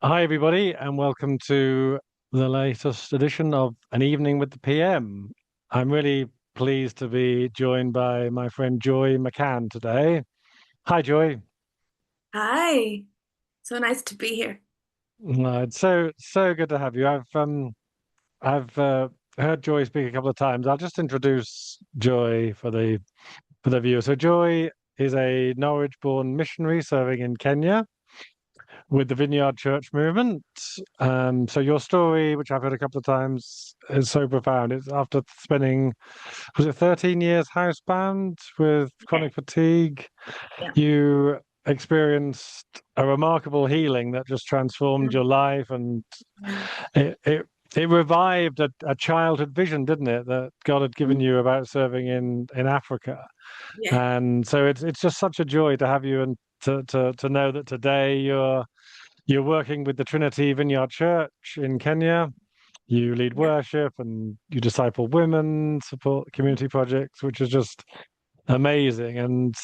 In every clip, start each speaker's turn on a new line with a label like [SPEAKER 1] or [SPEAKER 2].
[SPEAKER 1] Hi, everybody, and welcome to the latest edition of An Evening with the PM. I'm really pleased to be joined by my friend Joy McCann today. Hi, Joy.
[SPEAKER 2] Hi, so nice to be here.
[SPEAKER 1] It's so good to have you. I've heard Joy speak a couple of times. I'll just introduce Joy for the viewer. So Joy is a Norwich-born missionary serving in Kenya with the Vineyard Church movement. So your story, which I've heard a couple of times, is so profound. It's after spending, was it 13 years housebound with
[SPEAKER 2] Yeah,
[SPEAKER 1] chronic fatigue,
[SPEAKER 2] yeah.
[SPEAKER 1] you experienced a remarkable healing that just transformed
[SPEAKER 2] Mm,
[SPEAKER 1] your life, and
[SPEAKER 2] yeah,
[SPEAKER 1] it it, it revived a childhood vision, didn't it, that God had given
[SPEAKER 2] mm,
[SPEAKER 1] you about serving in Africa.
[SPEAKER 2] yeah,
[SPEAKER 1] And so it's just such a joy to have you and to know that today you're working with the Trinity Vineyard Church in Kenya. You lead
[SPEAKER 2] yeah,
[SPEAKER 1] worship and you disciple women, support community projects, which is just amazing. And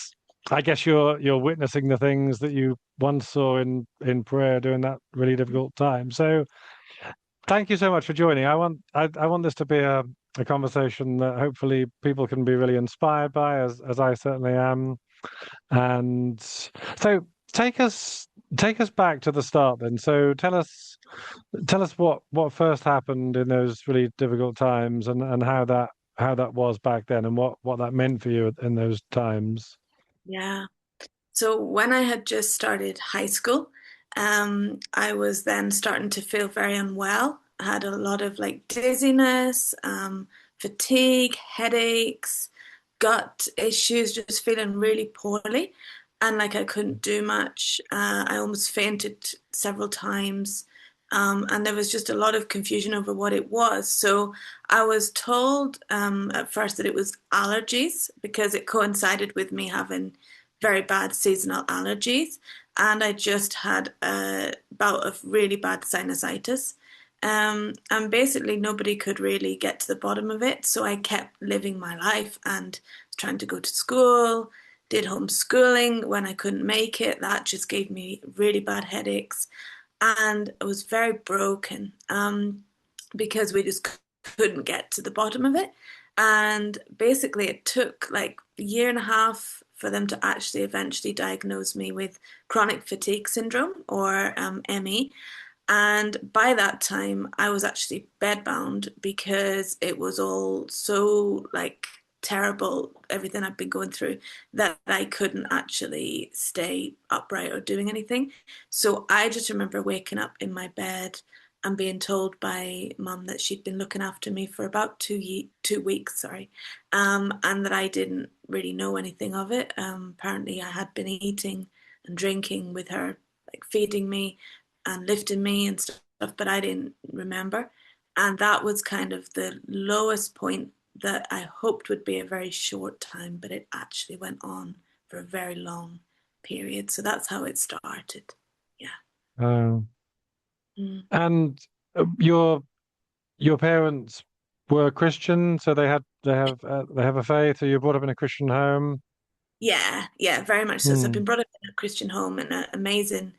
[SPEAKER 1] I guess you're witnessing the things that you once saw in prayer during that really difficult time. So thank you so much for joining. I want this to be a conversation that hopefully people can be really inspired by, as I certainly am. And so take us take us back to the start then. So tell us what first happened in those really difficult times, and how that was back then, and what that meant for you in those times.
[SPEAKER 2] yeah. So when I had just started high school, I was then starting to feel very unwell. I had a lot of like dizziness, fatigue, headaches, gut issues, just feeling really poorly. And like I couldn't do much. I almost fainted several times. And there was just a lot of confusion over what it was. So I was told at first that it was allergies because it coincided with me having very bad seasonal allergies. And I just had a bout of really bad sinusitis. And basically, nobody could really get to the bottom of it. So I kept living my life and trying to go to school, did homeschooling when I couldn't make it. That just gave me really bad headaches. And I was very broken because we just couldn't get to the bottom of it. And basically, it took like a year and a half for them to actually eventually diagnose me with chronic fatigue syndrome or ME. And by that time, I was actually bedbound because it was all so like terrible, everything I've been going through, that I couldn't actually stay upright or doing anything. So I just remember waking up in my bed and being told by mum that she'd been looking after me for about 2 weeks, sorry, and that I didn't really know anything of it. Apparently, I had been eating and drinking with her, like feeding me and lifting me and stuff, but I didn't remember. And that was kind of the lowest point that I hoped would be a very short time, but it actually went on for a very long period. So that's how it started. Yeah.
[SPEAKER 1] Um,
[SPEAKER 2] Mm.
[SPEAKER 1] and your parents were Christian, so they have a faith. So you were brought up in a Christian home.
[SPEAKER 2] Yeah, yeah, very much so. So I've
[SPEAKER 1] Hmm.
[SPEAKER 2] been brought up in a Christian home in an amazing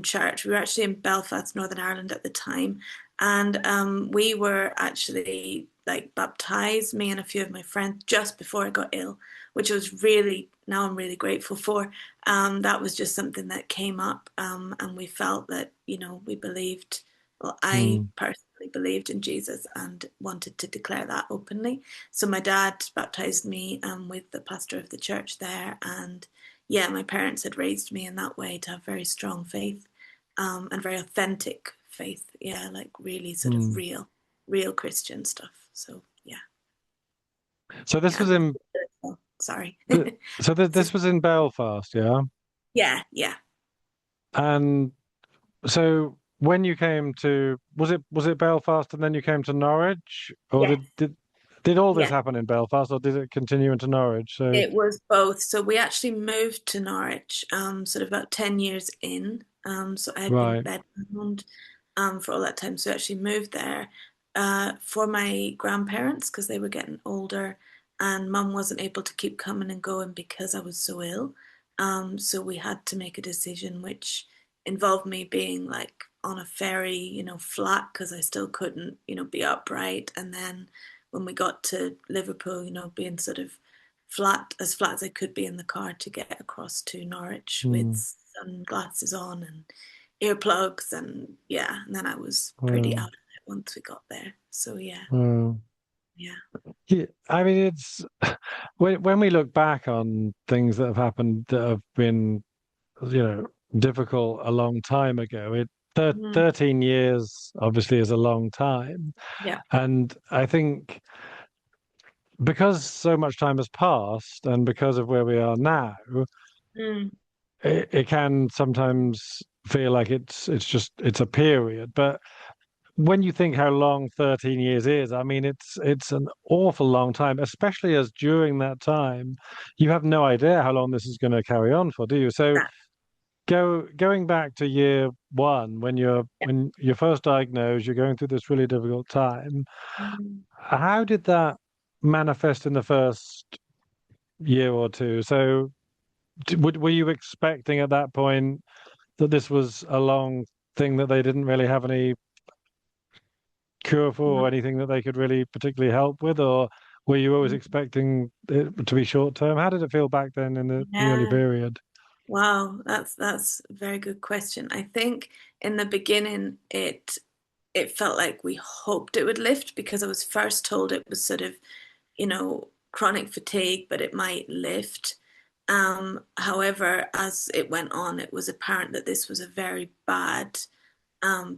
[SPEAKER 2] church. We were actually in Belfast, Northern Ireland at the time, and we were actually like baptized, me and a few of my friends, just before I got ill, which was really, now I'm really grateful for. That was just something that came up, and we felt that, we believed, well, I
[SPEAKER 1] Hmm.
[SPEAKER 2] personally believed in Jesus and wanted to declare that openly. So my dad baptized me with the pastor of the church there, and yeah, my parents had raised me in that way to have very strong faith, and very authentic faith. Yeah, like really sort of
[SPEAKER 1] Hmm.
[SPEAKER 2] real Christian stuff. So yeah,
[SPEAKER 1] So this
[SPEAKER 2] yeah.
[SPEAKER 1] was in
[SPEAKER 2] Sorry. So,
[SPEAKER 1] this was in Belfast, yeah.
[SPEAKER 2] yeah, yeah,
[SPEAKER 1] And so when you came to, was it Belfast and then you came to Norwich, or
[SPEAKER 2] yes,
[SPEAKER 1] did all this
[SPEAKER 2] yes.
[SPEAKER 1] happen in Belfast, or did it continue into Norwich? So
[SPEAKER 2] It was both. So we actually moved to Norwich, sort of about 10 years in. So I had been
[SPEAKER 1] right,
[SPEAKER 2] bedbound for all that time. So I actually moved there for my grandparents because they were getting older and mum wasn't able to keep coming and going because I was so ill. So we had to make a decision which involved me being like on a very, flat because I still couldn't, be upright. And then when we got to Liverpool, being sort of flat as I could be in the car to get across to Norwich with
[SPEAKER 1] Mm.
[SPEAKER 2] sunglasses on and earplugs. And yeah, and then I was pretty out
[SPEAKER 1] Mm.
[SPEAKER 2] of it once we got there. So yeah,
[SPEAKER 1] Mm.
[SPEAKER 2] yeah.
[SPEAKER 1] Yeah, I mean, it's when we look back on things that have happened that have been, you know, difficult a long time ago.
[SPEAKER 2] Mm,
[SPEAKER 1] 13 years obviously is a long time,
[SPEAKER 2] yeah.
[SPEAKER 1] and I think because so much time has passed, and because of where we are now,
[SPEAKER 2] Mm,
[SPEAKER 1] it can sometimes feel like it's a period, but when you think how long 13 years is, I mean, it's an awful long time, especially as during that time, you have no idea how long this is going to carry on for, do you? So
[SPEAKER 2] that,
[SPEAKER 1] going back to year one,
[SPEAKER 2] yeah.
[SPEAKER 1] when you're first diagnosed, you're going through this really difficult time.
[SPEAKER 2] Mm,
[SPEAKER 1] How did that manifest in the first year or two? So were you expecting at that point that this was a long thing that they didn't really have any cure for or
[SPEAKER 2] mm,
[SPEAKER 1] anything that they could really particularly help with, or were you always
[SPEAKER 2] mm.
[SPEAKER 1] expecting it to be short term? How did it feel back then in the early
[SPEAKER 2] Yeah.
[SPEAKER 1] period?
[SPEAKER 2] Wow, that's a very good question. I think in the beginning it felt like we hoped it would lift because I was first told it was sort of, chronic fatigue, but it might lift. However, as it went on, it was apparent that this was a very bad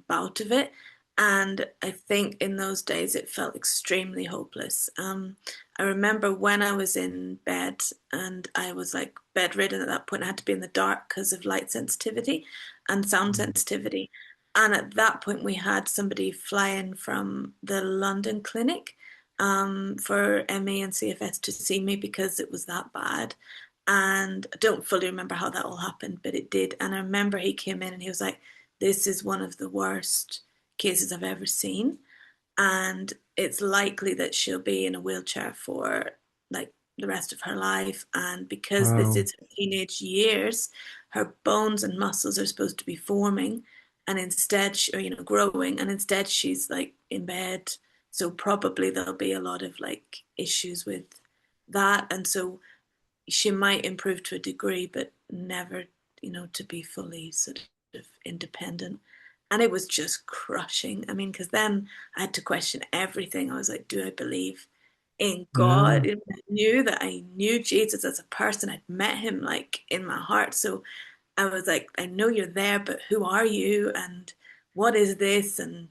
[SPEAKER 2] bout of it. And I think in those days it felt extremely hopeless. I remember when I was in bed and I was like bedridden at that point, I had to be in the dark because of light sensitivity and sound
[SPEAKER 1] Mm.
[SPEAKER 2] sensitivity. And at that point, we had somebody fly in from the London clinic for ME and CFS to see me because it was that bad. And I don't fully remember how that all happened, but it did. And I remember he came in and he was like, this is one of the worst cases I've ever seen. And it's likely that she'll be in a wheelchair for like the rest of her life. And because this
[SPEAKER 1] Wow.
[SPEAKER 2] is her teenage years, her bones and muscles are supposed to be forming and instead, or, growing. And instead, she's like in bed. So probably there'll be a lot of like issues with that. And so she might improve to a degree, but never, to be fully sort of independent. And it was just crushing. I mean, because then I had to question everything. I was like, do I believe in
[SPEAKER 1] Yeah.
[SPEAKER 2] God? And I knew that I knew Jesus as a person. I'd met him like in my heart. So I was like, I know you're there, but who are you? And what is this? And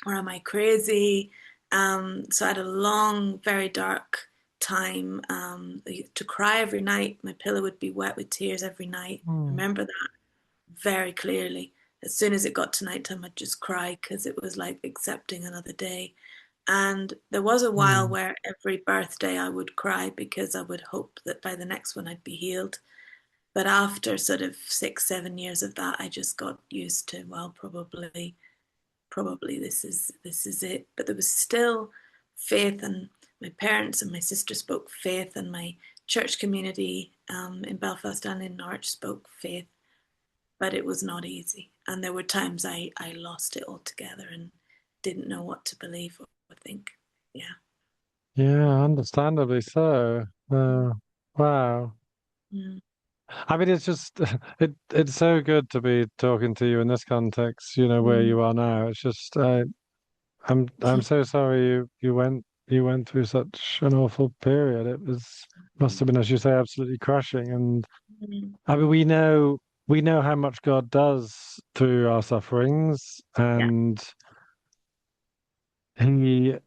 [SPEAKER 2] or am I crazy? So I had a long, very dark time to cry every night. My pillow would be wet with tears every night. I
[SPEAKER 1] Mm.
[SPEAKER 2] remember that very clearly. As soon as it got to nighttime, I'd just cry because it was like accepting another day. And there was a while
[SPEAKER 1] Mm.
[SPEAKER 2] where every birthday I would cry because I would hope that by the next one I'd be healed. But after sort of 6, 7 years of that, I just got used to, well, probably this is it. But there was still faith, and my parents and my sister spoke faith, and my church community in Belfast and in Norwich spoke faith. But it was not easy, and there were times I lost it altogether and didn't know what to believe or think. Yeah.
[SPEAKER 1] Yeah, understandably so. Wow.
[SPEAKER 2] Mm.
[SPEAKER 1] I mean, it's just it's so good to be talking to you in this context, where
[SPEAKER 2] Mm.
[SPEAKER 1] you are now. It's just I'm so sorry you went through such an awful period. It must have been, as you say, absolutely crushing. And
[SPEAKER 2] Mm.
[SPEAKER 1] I mean, we know how much God does through our sufferings,
[SPEAKER 2] Yeah.
[SPEAKER 1] and He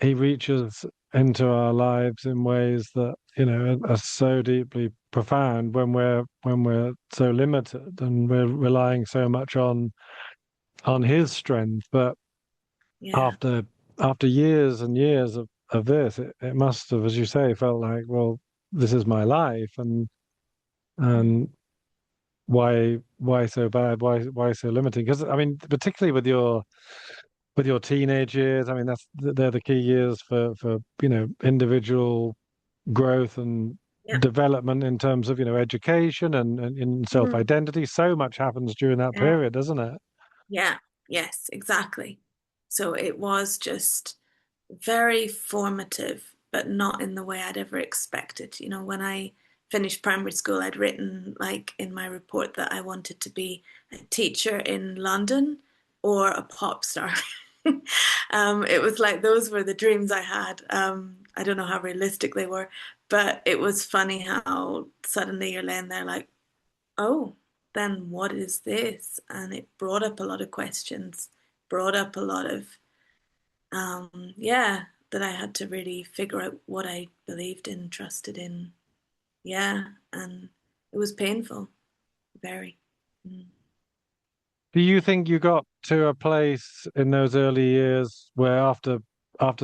[SPEAKER 1] He reaches into our lives in ways that, are so deeply profound when we're so limited and we're relying so much on His strength. But
[SPEAKER 2] Yeah.
[SPEAKER 1] after years and years of this, it must have, as you say, felt like, well, this is my life,
[SPEAKER 2] Mm.
[SPEAKER 1] and why so bad? Why so limiting? Because I mean, particularly with your teenage years, I mean, they're the key years for individual growth and
[SPEAKER 2] Yeah.
[SPEAKER 1] development in terms of education and in
[SPEAKER 2] Mm.
[SPEAKER 1] self-identity. So much happens during that
[SPEAKER 2] Yeah.
[SPEAKER 1] period, doesn't it?
[SPEAKER 2] Yeah, yes, exactly. So it was just very formative, but not in the way I'd ever expected. You know, when I finished primary school, I'd written like in my report that I wanted to be a teacher in London or a pop star. It was like those were the dreams I had. I don't know how realistic they were, but it was funny how suddenly you're laying there like, oh, then what is this? And it brought up a lot of questions, brought up a lot of, yeah, that I had to really figure out what I believed in, trusted in. Yeah. And it was painful, very. Mm.
[SPEAKER 1] Do you think you got to a place in those early years where after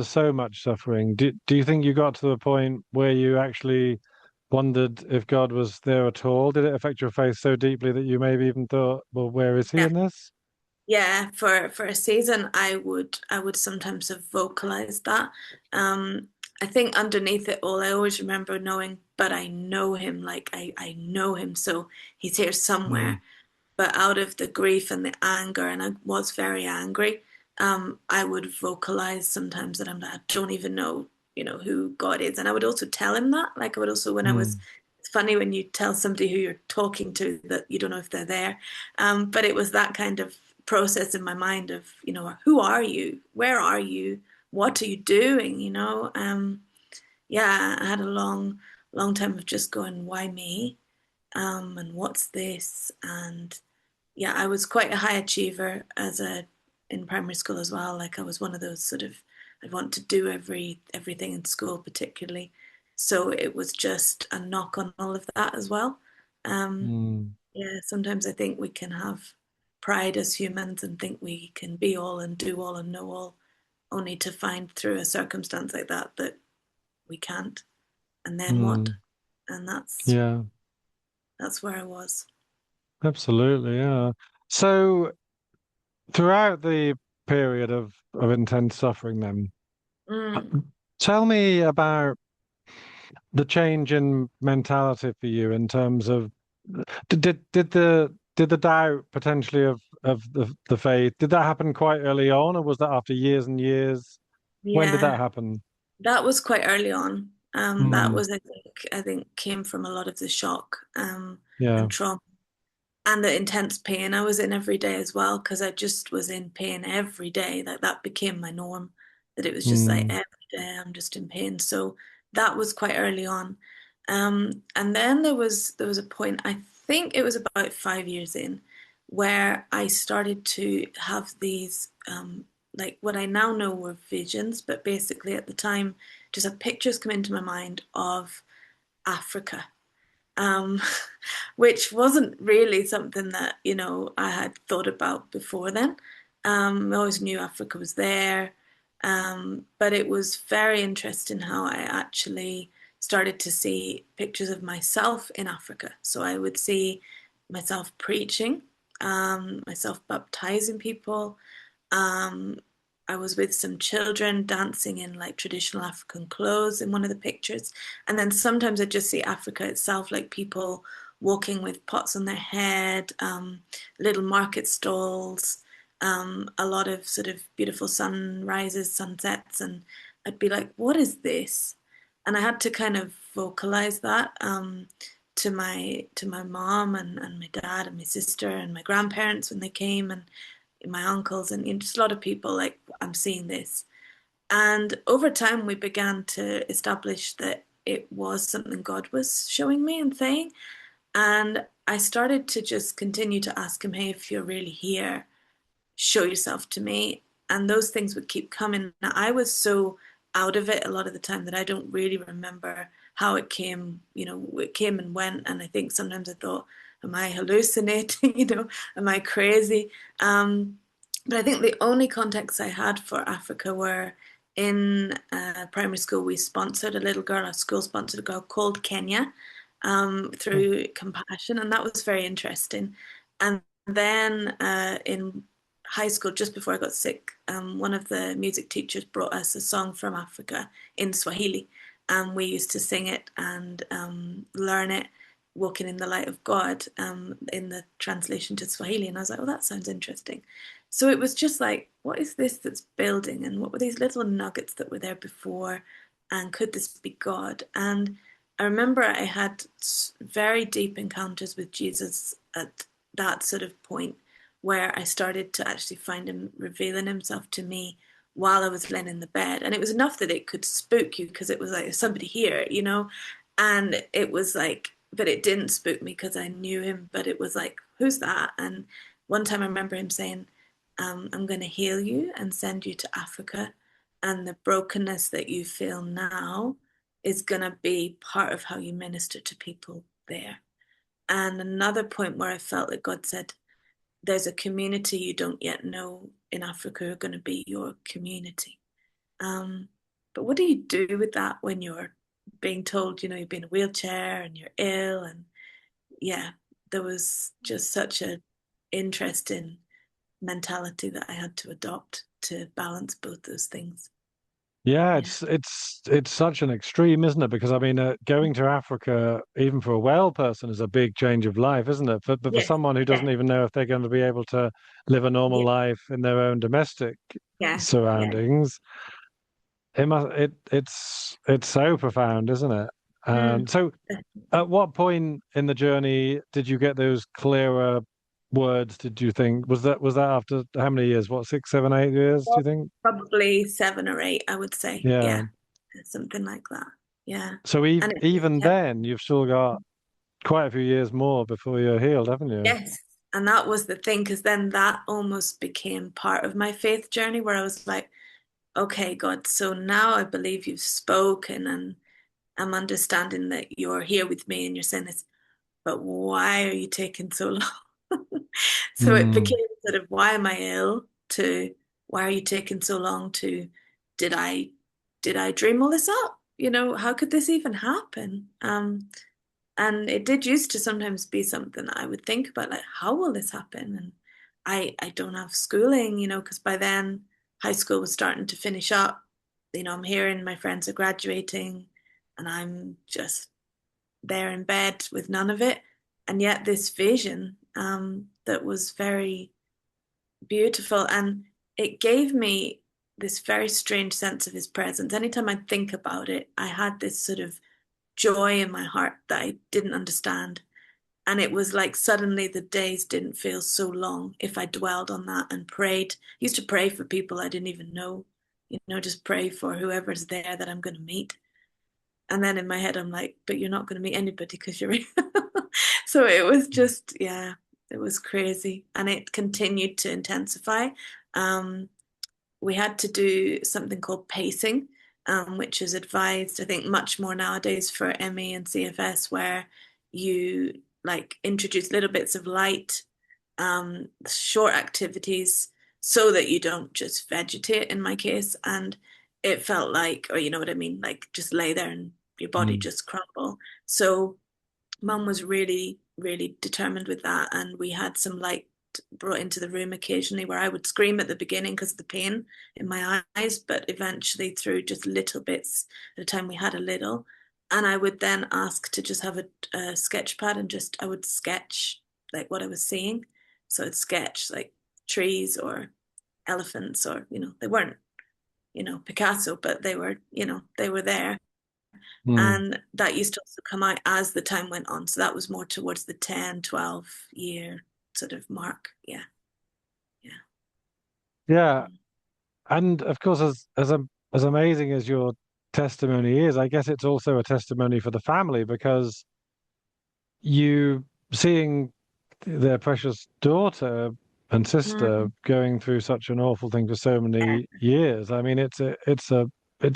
[SPEAKER 1] so much suffering, do you think you got to the point where you actually wondered if God was there at all? Did it affect your faith so deeply that you maybe even thought, well, where is he
[SPEAKER 2] Yeah.
[SPEAKER 1] in this?
[SPEAKER 2] Yeah, for a season, I would sometimes have vocalized that. I think underneath it all, I always remember knowing, but I know him, like I know him, so he's here
[SPEAKER 1] Mm,
[SPEAKER 2] somewhere. But out of the grief and the anger, and I was very angry, I would vocalize sometimes that I don't even know, who God is. And I would also tell him that. Like I would also, when I was,
[SPEAKER 1] mm,
[SPEAKER 2] it's funny when you tell somebody who you're talking to that you don't know if they're there. But it was that kind of process in my mind of, who are you? Where are you? What are you doing? Yeah, I had a long, long time of just going, why me? And what's this? And yeah, I was quite a high achiever in primary school as well. Like I was one of those sort of I'd want to do everything in school particularly. So it was just a knock on all of that as well. Um,
[SPEAKER 1] mm,
[SPEAKER 2] yeah, sometimes I think we can have pride as humans and think we can be all and do all and know all, only to find through a circumstance like that that we can't. And then what?
[SPEAKER 1] mm.
[SPEAKER 2] And
[SPEAKER 1] Yeah,
[SPEAKER 2] that's where I was.
[SPEAKER 1] absolutely. Yeah. So throughout the period of intense suffering, then,
[SPEAKER 2] Mm,
[SPEAKER 1] tell me about the change in mentality for you in terms of did the doubt potentially of the faith, did that happen quite early on, or was that after years and years? When did
[SPEAKER 2] yeah.
[SPEAKER 1] that happen?
[SPEAKER 2] That was quite early on. That
[SPEAKER 1] Mm,
[SPEAKER 2] was, I think, came from a lot of the shock
[SPEAKER 1] yeah.
[SPEAKER 2] and trauma and the intense pain I was in every day as well, because I just was in pain every day. That became my norm. That it was just like
[SPEAKER 1] Mm,
[SPEAKER 2] every day I'm just in pain. So that was quite early on. And then there was a point, I think it was about 5 years in, where I started to have these like what I now know were visions, but basically at the time just have pictures come into my mind of Africa, um, which wasn't really something that, I had thought about before then. I always knew Africa was there, but it was very interesting how I actually started to see pictures of myself in Africa. So I would see myself preaching, myself baptizing people, um, I was with some children dancing in like traditional African clothes in one of the pictures. And then sometimes I just see Africa itself, like people walking with pots on their head, little market stalls, a lot of sort of beautiful sunrises, sunsets. And I'd be like, what is this? And I had to kind of vocalize that to my mom and my dad and my sister and my grandparents when they came, and my uncles and just a lot of people like, I'm seeing this. And over time, we began to establish that it was something God was showing me and saying. And I started to just continue to ask him, hey, if you're really here, show yourself to me. And those things would keep coming. Now, I was so out of it a lot of the time that I don't really remember how it came. It came and went. And I think sometimes I thought, am I hallucinating? Am I crazy? But I think the only contacts I had for Africa were in primary school. We sponsored a little girl, our school sponsored a girl called Kenya, through Compassion, and that was very interesting. And then in high school, just before I got sick, one of the music teachers brought us a song from Africa in Swahili, and we used to sing it and learn it walking in the light of God, in the translation to Swahili. And I was like, oh, that sounds interesting. So it was just like, what is this that's building? And what were these little nuggets that were there before? And could this be God? And I remember I had very deep encounters with Jesus at that sort of point where I started to actually find him revealing himself to me while I was laying in the bed. And it was enough that it could spook you because it was like, there's somebody here, you know? And it was like, but it didn't spook me because I knew him, but it was like, who's that? And one time I remember him saying, I'm going to heal you and send you to Africa. And the brokenness that you feel now is going to be part of how you minister to people there. And another point where I felt that God said, there's a community you don't yet know in Africa are going to be your community. Um, but what do you do with that when you're being told, you know, you've been in a wheelchair and you're ill? And yeah, there was just such an interesting mentality that I had to adopt to balance both those things.
[SPEAKER 1] Yeah,
[SPEAKER 2] Yeah.
[SPEAKER 1] it's such an extreme, isn't it? Because I mean, going to Africa, even for a well person, is a big change of life, isn't it? But for
[SPEAKER 2] Yes.
[SPEAKER 1] someone who
[SPEAKER 2] Yeah.
[SPEAKER 1] doesn't even know if they're going to be able to live a normal
[SPEAKER 2] Yeah.
[SPEAKER 1] life in their own domestic
[SPEAKER 2] Yeah. Yeah.
[SPEAKER 1] surroundings, it's so profound, isn't it?
[SPEAKER 2] Mm.
[SPEAKER 1] And so, at what point in the journey did you get those clearer words? Did you think was that after how many years? What, 6, 7, 8 years? Do you think?
[SPEAKER 2] Probably 7 or 8, I would say.
[SPEAKER 1] Yeah.
[SPEAKER 2] Yeah. Something like that. Yeah.
[SPEAKER 1] So
[SPEAKER 2] And it just
[SPEAKER 1] even
[SPEAKER 2] kept.
[SPEAKER 1] then, you've still got quite a few years more before you're healed, haven't you?
[SPEAKER 2] Yes. And that was the thing, because then that almost became part of my faith journey where I was like, okay, God, so now I believe you've spoken and I'm understanding that you're here with me and you're saying this, but why are you taking so long? So it
[SPEAKER 1] Mm,
[SPEAKER 2] became sort of, why am I ill? To why are you taking so long? To did I did I dream all this up? You know, how could this even happen? And it did used to sometimes be something that I would think about, like, how will this happen? And I don't have schooling, you know, because by then high school was starting to finish up. You know, I'm hearing my friends are graduating, and I'm just there in bed with none of it. And yet this vision, that was very beautiful, and it gave me this very strange sense of his presence. Anytime I think about it, I had this sort of joy in my heart that I didn't understand. And it was like suddenly the days didn't feel so long if I dwelled on that and prayed. I used to pray for people I didn't even know, you know, just pray for whoever's there that I'm going to meet. And then in my head, I'm like, but you're not going to meet anybody because you're. So it was just, yeah, it was crazy. And it continued to intensify. Um, we had to do something called pacing, which is advised, I think, much more nowadays for ME and CFS, where you like introduce little bits of light, short activities, so that you don't just vegetate, in my case. And it felt like, or you know what I mean, like just lay there and your body
[SPEAKER 1] mm,
[SPEAKER 2] just crumble. So Mum was really, really determined with that, and we had some light brought into the room occasionally where I would scream at the beginning because of the pain in my eyes, but eventually through just little bits at a time, we had a little. And I would then ask to just have a sketch pad and just I would sketch like what I was seeing. So I'd sketch like trees or elephants, or you know, they weren't, you know, Picasso, but they were, you know, they were there.
[SPEAKER 1] mm.
[SPEAKER 2] And that used to also come out as the time went on. So that was more towards the 10, 12 year sort of mark. Yeah. Yeah.
[SPEAKER 1] Yeah, and of course, as amazing as your testimony is, I guess it's also a testimony for the family because you seeing their precious daughter and sister
[SPEAKER 2] Mm,
[SPEAKER 1] going through such an awful thing for so many years. I mean, it's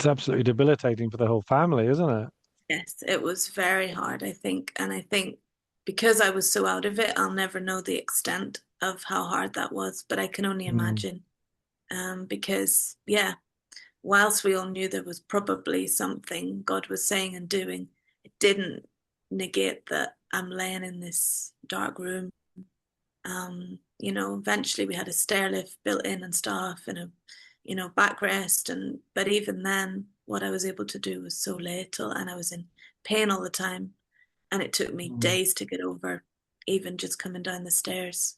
[SPEAKER 1] absolutely debilitating for the whole family, isn't it?
[SPEAKER 2] yes, it was very hard, I think. And I think because I was so out of it, I'll never know the extent of how hard that was, but I can only
[SPEAKER 1] Mm,
[SPEAKER 2] imagine. Because, yeah, whilst we all knew there was probably something God was saying and doing, it didn't negate that I'm laying in this dark room. You know, eventually we had a stair lift built in and stuff, and a, you know, backrest. And but even then, what I was able to do was so little, and I was in pain all the time. And it took me
[SPEAKER 1] Mm.
[SPEAKER 2] days to get over even just coming down the stairs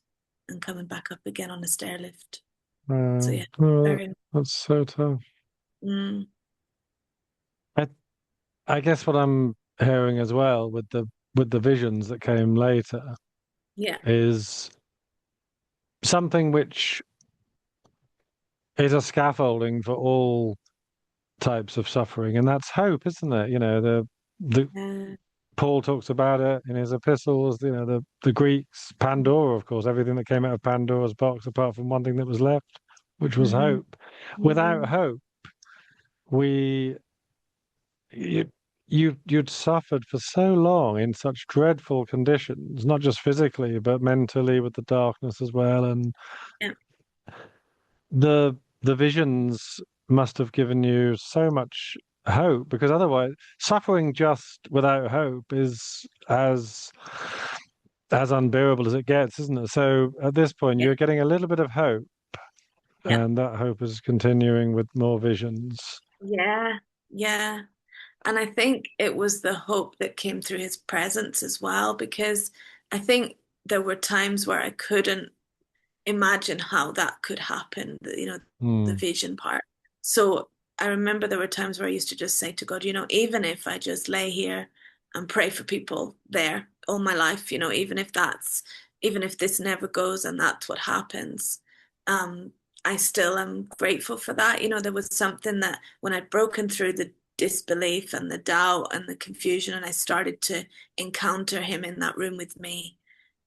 [SPEAKER 2] and coming back up again on a stair lift. So yeah,
[SPEAKER 1] Oh,
[SPEAKER 2] very,
[SPEAKER 1] that's so tough.
[SPEAKER 2] mm,
[SPEAKER 1] I I guess what I'm hearing as well with the visions that came later
[SPEAKER 2] yeah,
[SPEAKER 1] is something which is a scaffolding for all types of suffering, and that's hope, isn't it? The
[SPEAKER 2] uh,
[SPEAKER 1] Paul talks about it in his epistles. The Greeks, Pandora, of course, everything that came out of Pandora's box, apart from one thing that was left, which was
[SPEAKER 2] mm-hmm,
[SPEAKER 1] hope. Without
[SPEAKER 2] mm,
[SPEAKER 1] hope, we you, you'd suffered for so long in such dreadful conditions, not just physically, but mentally with the darkness as well. And
[SPEAKER 2] yeah,
[SPEAKER 1] the visions must have given you so much hope, because otherwise suffering just without hope is as unbearable as it gets, isn't it? So at this point
[SPEAKER 2] yeah,
[SPEAKER 1] you're getting a little bit of hope,
[SPEAKER 2] yeah,
[SPEAKER 1] and that hope is continuing with more visions.
[SPEAKER 2] yeah, yeah. And I think it was the hope that came through his presence as well, because I think there were times where I couldn't imagine how that could happen, the
[SPEAKER 1] Hmm.
[SPEAKER 2] vision part. So I remember there were times where I used to just say to God, even if I just lay here and pray for people there all my life, even if this never goes and that's what happens, um, I still am grateful for that. There was something that when I'd broken through the disbelief and the doubt and the confusion, and I started to encounter him in that room with me,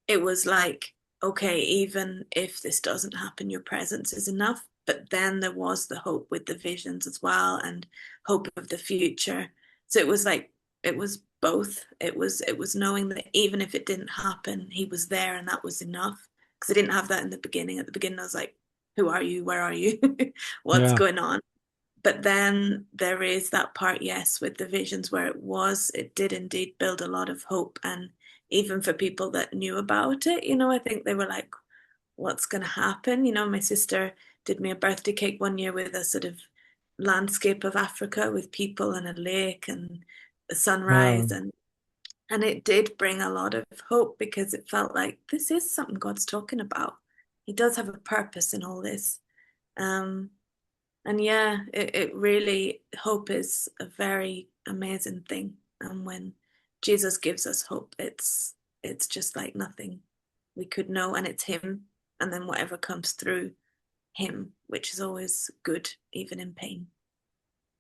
[SPEAKER 2] it was like, okay, even if this doesn't happen, your presence is enough. But then there was the hope with the visions as well, and hope of the future. So it was like, it was both. It was knowing that even if it didn't happen, he was there and that was enough. Because I didn't have that in the beginning. At the beginning, I was like, who are you? Where are you? What's
[SPEAKER 1] Yeah.
[SPEAKER 2] going on? But then there is that part, yes, with the visions where it did indeed build a lot of hope. And even for people that knew about it, I think they were like, what's going to happen? My sister did me a birthday cake one year with a sort of landscape of Africa with people and a lake and a sunrise.
[SPEAKER 1] Wow.
[SPEAKER 2] And it did bring a lot of hope because it felt like this is something God's talking about. He does have a purpose in all this. Um, and yeah, it really, hope is a very amazing thing. And when Jesus gives us hope, it's just like nothing we could know, and it's him, and then whatever comes through him, which is always good, even in pain.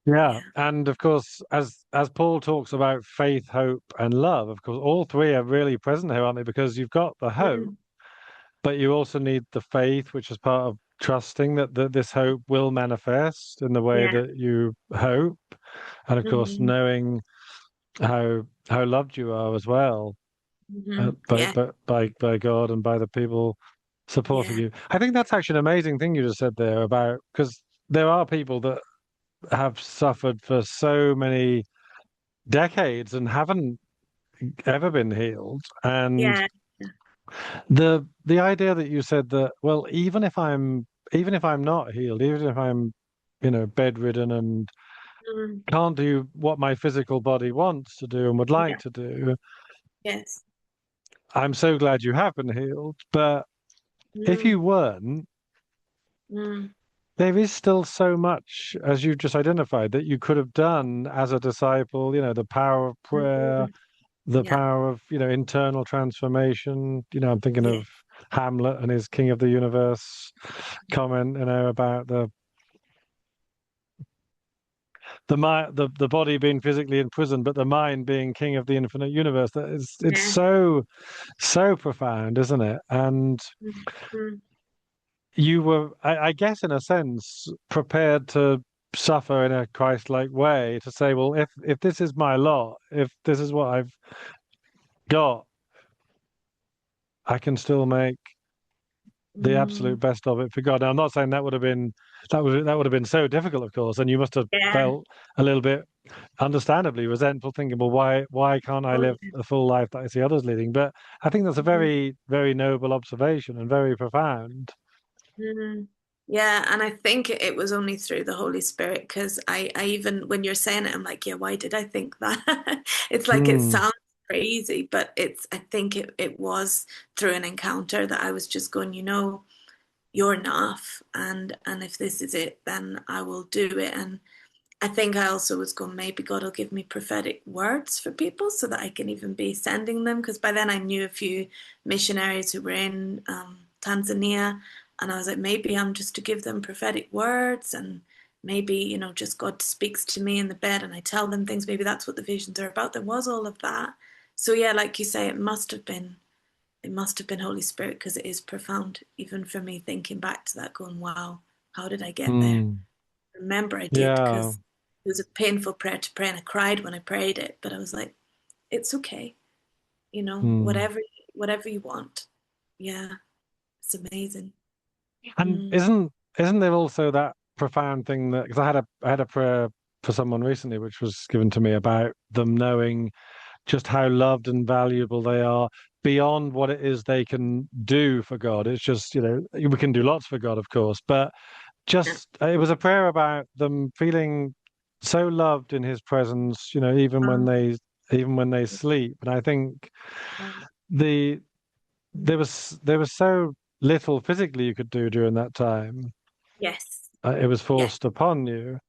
[SPEAKER 1] Yeah,
[SPEAKER 2] Yeah.
[SPEAKER 1] and of course, as Paul talks about faith, hope, and love, of course, all three are really present here, aren't they? Because you've got the hope,
[SPEAKER 2] Mm,
[SPEAKER 1] but you also need the faith, which is part of trusting that this hope will manifest in the way
[SPEAKER 2] yeah.
[SPEAKER 1] that you hope, and of course,
[SPEAKER 2] Hmm.
[SPEAKER 1] knowing how loved you are as well,
[SPEAKER 2] Hmm.
[SPEAKER 1] by
[SPEAKER 2] Yeah.
[SPEAKER 1] by God and by the people supporting
[SPEAKER 2] Yeah.
[SPEAKER 1] you. I think that's actually an amazing thing you just said there about, because there are people that have suffered for so many decades and haven't ever been healed. And
[SPEAKER 2] Yeah.
[SPEAKER 1] the idea that you said that, well, even if I'm not healed, even if I'm, bedridden and
[SPEAKER 2] Mm,
[SPEAKER 1] can't do what my physical body wants to do and would like
[SPEAKER 2] yeah.
[SPEAKER 1] to do,
[SPEAKER 2] Yes.
[SPEAKER 1] I'm so glad you have been healed. But if
[SPEAKER 2] Mm,
[SPEAKER 1] you weren't,
[SPEAKER 2] mm,
[SPEAKER 1] there is still so much, as you just identified, that you could have done as a disciple, the power of prayer,
[SPEAKER 2] mm.
[SPEAKER 1] the
[SPEAKER 2] Yeah.
[SPEAKER 1] power of, internal transformation. I'm thinking
[SPEAKER 2] Yeah.
[SPEAKER 1] of Hamlet and his King of the Universe comment, about the body being physically in prison, but the mind being king of the infinite universe. It's
[SPEAKER 2] Yeah.
[SPEAKER 1] so profound, isn't it? And
[SPEAKER 2] Mm, mm.
[SPEAKER 1] you were, I guess, in a sense, prepared to suffer in a Christ-like way, to say, well, if this is my lot, if this is what I've got, I can still make the absolute
[SPEAKER 2] Mm.
[SPEAKER 1] best of it for God. Now, I'm not saying that would have been so difficult, of course, and you must have
[SPEAKER 2] Yeah.
[SPEAKER 1] felt a little bit, understandably, resentful, thinking, well, why can't I
[SPEAKER 2] Oh,
[SPEAKER 1] live the full life that I see others leading? But I think that's a
[SPEAKER 2] yeah.
[SPEAKER 1] very, very noble observation and very profound.
[SPEAKER 2] Mm. Yeah, and I think it was only through the Holy Spirit because I even when you're saying it, I'm like, yeah, why did I think that? It's like it
[SPEAKER 1] Hmm.
[SPEAKER 2] sounds crazy, but I think it was through an encounter that I was just going, you're enough, and if this is it, then I will do it. And I think I also was going, maybe God will give me prophetic words for people so that I can even be sending them. Because by then I knew a few missionaries who were in Tanzania. And I was like, maybe I'm just to give them prophetic words. And maybe, just God speaks to me in the bed and I tell them things. Maybe that's what the visions are about. There was all of that. So yeah, like you say, it must have been Holy Spirit, because it is profound, even for me thinking back to that, going, wow, how did I get there?
[SPEAKER 1] Mm.
[SPEAKER 2] Remember I did,
[SPEAKER 1] Yeah.
[SPEAKER 2] because it was a painful prayer to pray and I cried when I prayed it, but I was like, it's okay,
[SPEAKER 1] Mm.
[SPEAKER 2] whatever you want. Yeah, it's amazing.
[SPEAKER 1] And
[SPEAKER 2] Mm.
[SPEAKER 1] isn't there also that profound thing that, because I had a prayer for someone recently, which was given to me about them knowing just how loved and valuable they are beyond what it is they can do for God. It's just, we can do lots for God, of course, but
[SPEAKER 2] Yeah.
[SPEAKER 1] just it was a prayer about them feeling so loved in his presence, even when they sleep. And I think
[SPEAKER 2] Um,
[SPEAKER 1] the there was so little physically you could do during that time.
[SPEAKER 2] yes.
[SPEAKER 1] It was
[SPEAKER 2] Yes.
[SPEAKER 1] forced upon you,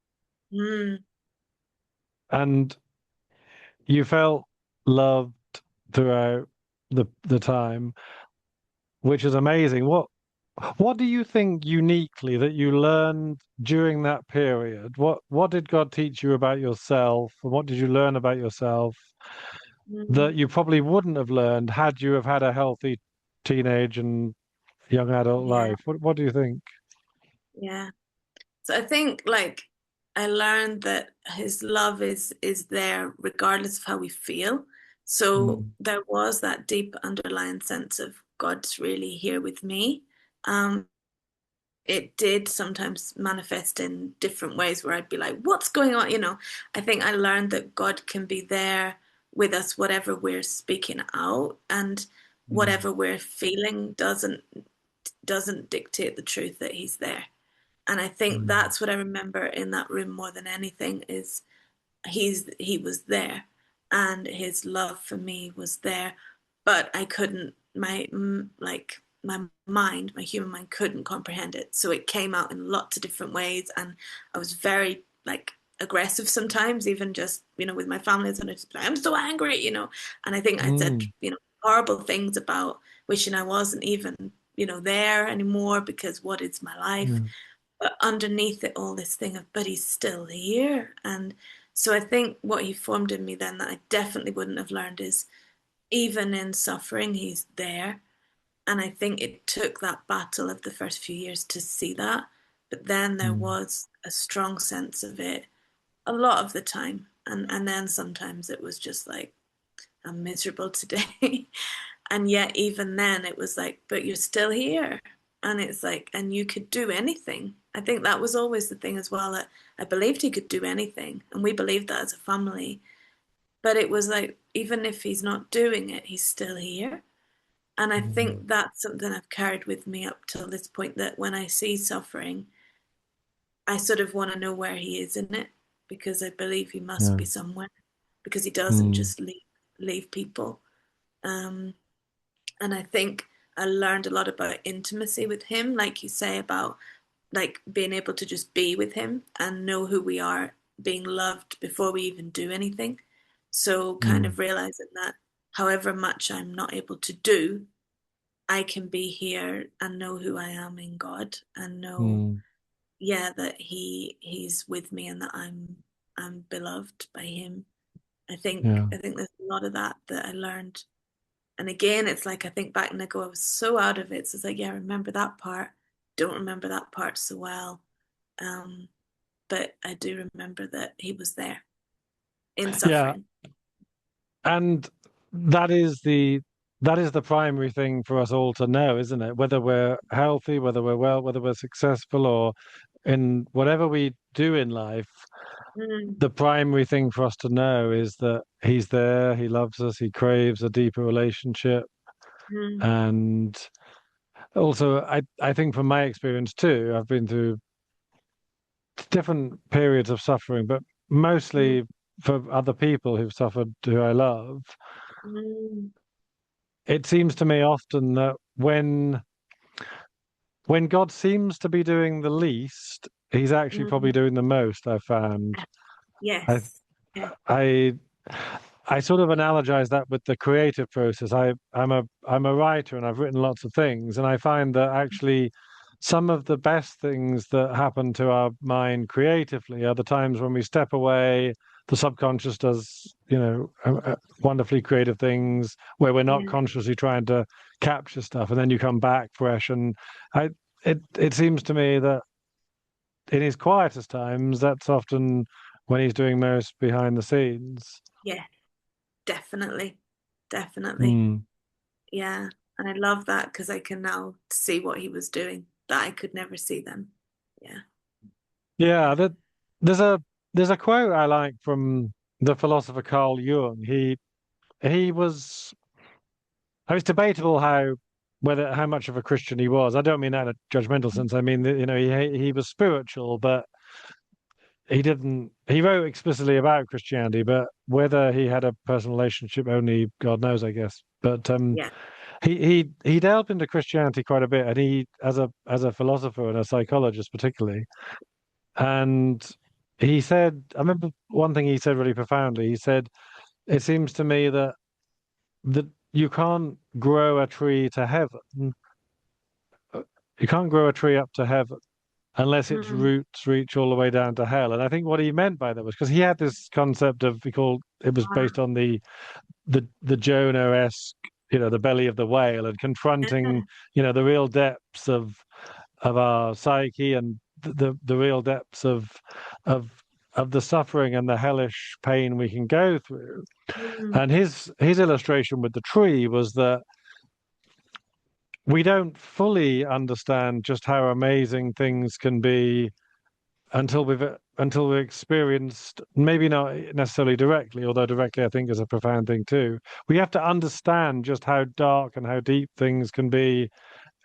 [SPEAKER 2] Mm.
[SPEAKER 1] and you felt loved throughout the time, which is amazing. What do you think uniquely that you learned during that period? What did God teach you about yourself, and what did you learn about yourself
[SPEAKER 2] Mm.
[SPEAKER 1] that you probably wouldn't have learned had you have had a healthy teenage and young adult
[SPEAKER 2] Yeah.
[SPEAKER 1] life? What do you think?
[SPEAKER 2] Yeah. So I think, like, I learned that his love is there regardless of how we feel. So
[SPEAKER 1] Mm,
[SPEAKER 2] there was that deep underlying sense of God's really here with me. Um, it did sometimes manifest in different ways where I'd be like, what's going on? I think I learned that God can be there with us, whatever we're speaking out, and
[SPEAKER 1] mm,
[SPEAKER 2] whatever we're feeling doesn't dictate the truth that he's there. And I think
[SPEAKER 1] mm,
[SPEAKER 2] that's what I remember in that room more than anything is he was there, and his love for me was there, but I couldn't my mind, my human mind couldn't comprehend it. So it came out in lots of different ways, and I was very like aggressive sometimes, even just with my family, and I just like, I'm so angry, and I think I said
[SPEAKER 1] mm,
[SPEAKER 2] horrible things about wishing I wasn't even there anymore, because what is my life?
[SPEAKER 1] yeah,
[SPEAKER 2] But underneath it all, this thing of, but he's still here. And so I think what he formed in me then that I definitely wouldn't have learned is, even in suffering, he's there. And I think it took that battle of the first few years to see that. But then there
[SPEAKER 1] mm,
[SPEAKER 2] was a strong sense of it a lot of the time. And then sometimes it was just like, I'm miserable today. And yet, even then, it was like, but you're still here. And it's like, and you could do anything. I think that was always the thing as well, that I believed he could do anything. And we believed that as a family. But it was like, even if he's not doing it, he's still here. And I
[SPEAKER 1] mm,
[SPEAKER 2] think that's something I've carried with me up till this point, that when I see suffering, I sort of want to know where he is in it, because I believe he must
[SPEAKER 1] yeah,
[SPEAKER 2] be somewhere, because he doesn't
[SPEAKER 1] mm,
[SPEAKER 2] just leave people. Um, And I think I learned a lot about intimacy with him, like you say, about like being able to just be with him and know who we are, being loved before we even do anything. So kind
[SPEAKER 1] mm,
[SPEAKER 2] of realizing that however much I'm not able to do, I can be here and know who I am in God, and know,
[SPEAKER 1] mm,
[SPEAKER 2] yeah, that he's with me, and that I'm beloved by him. I think
[SPEAKER 1] yeah,
[SPEAKER 2] I think there's a lot of that I learned. And again, it's like I think back and I go, I was so out of it. So it's like, yeah, I remember that part. Don't remember that part so well. Um, but I do remember that he was there in
[SPEAKER 1] yeah.
[SPEAKER 2] suffering.
[SPEAKER 1] And that is the primary thing for us all to know, isn't it? Whether we're healthy, whether we're well, whether we're successful, or in whatever we do in life,
[SPEAKER 2] Mm,
[SPEAKER 1] the primary thing for us to know is that he's there, he loves us, he craves a deeper relationship.
[SPEAKER 2] mm,
[SPEAKER 1] And also, I think from my experience too, I've been through different periods of suffering, but
[SPEAKER 2] mm,
[SPEAKER 1] mostly for other people who've suffered who I love.
[SPEAKER 2] Mm,
[SPEAKER 1] it seems to me often that when God seems to be doing the least, he's actually probably
[SPEAKER 2] mm,
[SPEAKER 1] doing the most, I found. I
[SPEAKER 2] yes. Yeah.
[SPEAKER 1] I I sort of analogize that with the creative process. I'm a writer and I've written lots of things, and I find that actually some of the best things that happen to our mind creatively are the times when we step away. The subconscious does, wonderfully creative things where we're not
[SPEAKER 2] Yeah.
[SPEAKER 1] consciously trying to capture stuff, and then you come back fresh. And I, it seems to me that in his quietest times, that's often when he's doing most behind the scenes.
[SPEAKER 2] Yeah. Definitely. Definitely.
[SPEAKER 1] Hmm.
[SPEAKER 2] Yeah. And I love that because I can now see what he was doing that I could never see then. Yeah.
[SPEAKER 1] Yeah,
[SPEAKER 2] Yeah.
[SPEAKER 1] there's a there's a quote I like from the philosopher Carl Jung. He was it's debatable how much of a Christian he was. I don't mean that in a judgmental sense. I mean that, he was spiritual, but he wrote explicitly about Christianity, but whether he had a personal relationship, only God knows, I guess. But
[SPEAKER 2] Yeah.
[SPEAKER 1] he delved into Christianity quite a bit, and he as a philosopher and a psychologist particularly. And he said, I remember one thing he said really profoundly. He said, "It seems to me that you can't grow a tree to heaven. You can't grow a tree up to heaven unless its
[SPEAKER 2] Mm.
[SPEAKER 1] roots reach all the way down to hell." And I think what he meant by that was because he had this concept of it was based
[SPEAKER 2] Wow.
[SPEAKER 1] on the Jonah-esque, the belly of the whale and confronting,
[SPEAKER 2] Yeah.
[SPEAKER 1] the real depths of our psyche and the real depths of of the suffering and the hellish pain we can go through.
[SPEAKER 2] Mm.
[SPEAKER 1] And his illustration with the tree was that we don't fully understand just how amazing things can be until we've experienced, maybe not necessarily directly, although directly I think is a profound thing too. We have to understand just how dark and how deep things can be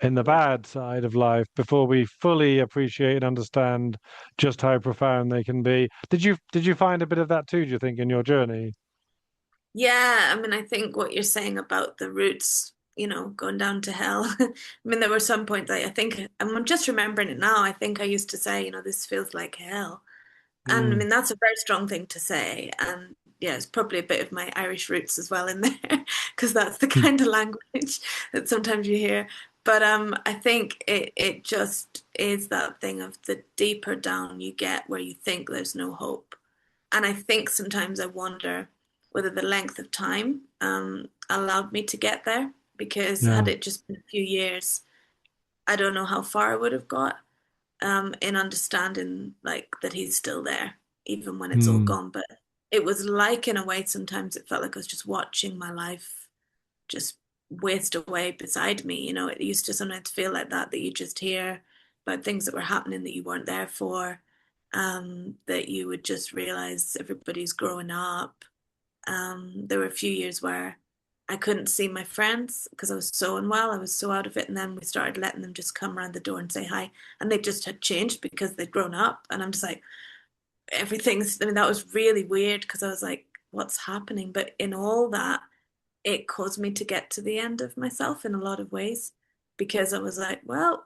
[SPEAKER 1] in the
[SPEAKER 2] Yeah.
[SPEAKER 1] bad side of life before we fully appreciate and understand just how profound they can be. Did you find a bit of that too, do you think, in your journey?
[SPEAKER 2] Yeah, I mean, I think what you're saying about the roots, going down to hell. I mean, there were some points I think, I'm just remembering it now. I think I used to say, this feels like hell. And I
[SPEAKER 1] Mm,
[SPEAKER 2] mean, that's a very strong thing to say. And yeah, it's probably a bit of my Irish roots as well in there, because that's the
[SPEAKER 1] mm,
[SPEAKER 2] kind of language that sometimes you hear. But I think it just is that thing of the deeper down you get where you think there's no hope. And I think sometimes I wonder whether the length of time allowed me to get there, because had
[SPEAKER 1] yeah.
[SPEAKER 2] it just been a few years, I don't know how far I would have got in understanding like that he's still there, even when it's all
[SPEAKER 1] Mm,
[SPEAKER 2] gone. But it was like, in a way, sometimes it felt like I was just watching my life just waste away beside me. It used to sometimes feel like that, that you just hear about things that were happening that you weren't there for, that you would just realize everybody's growing up. There were a few years where I couldn't see my friends because I was so unwell. I was so out of it. And then we started letting them just come around the door and say hi. And they just had changed because they'd grown up. And I'm just like, I mean, that was really weird because I was like, what's happening? But in all that, it caused me to get to the end of myself in a lot of ways, because I was like, well,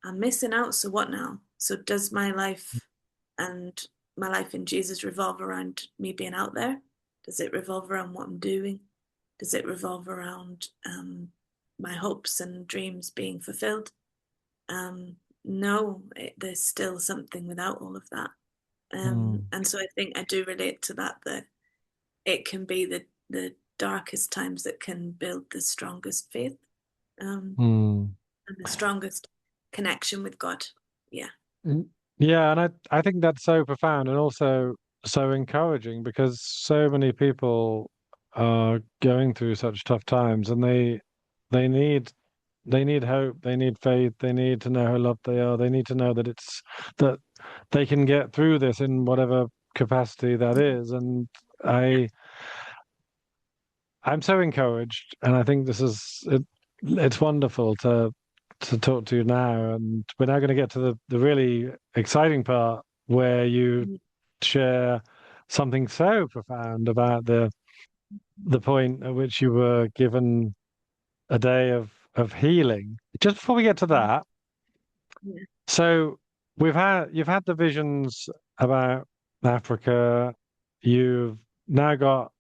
[SPEAKER 2] I'm missing out. So what now? So does my life and my life in Jesus revolve around me being out there? Does it revolve around what I'm doing? Does it revolve around my hopes and dreams being fulfilled? No, there's still something without all of that.
[SPEAKER 1] mm,
[SPEAKER 2] And so I think I do relate to that, that it can be the darkest times that can build the strongest faith, um,
[SPEAKER 1] mm.
[SPEAKER 2] and the strongest connection with God. Yeah.
[SPEAKER 1] Mm. Yeah, and I think that's so profound and also so encouraging because so many people are going through such tough times and they need they need hope, they need faith, they need to know how loved they are, they need to know that they can get through this in whatever capacity that is. And I I'm so encouraged, and I think it's wonderful to talk to you now. And we're now going to get to the really exciting part where you share something so profound about the point at which you were given a day of healing. Just before we get to that,
[SPEAKER 2] Yeah.
[SPEAKER 1] so you've had the visions about Africa. You've now got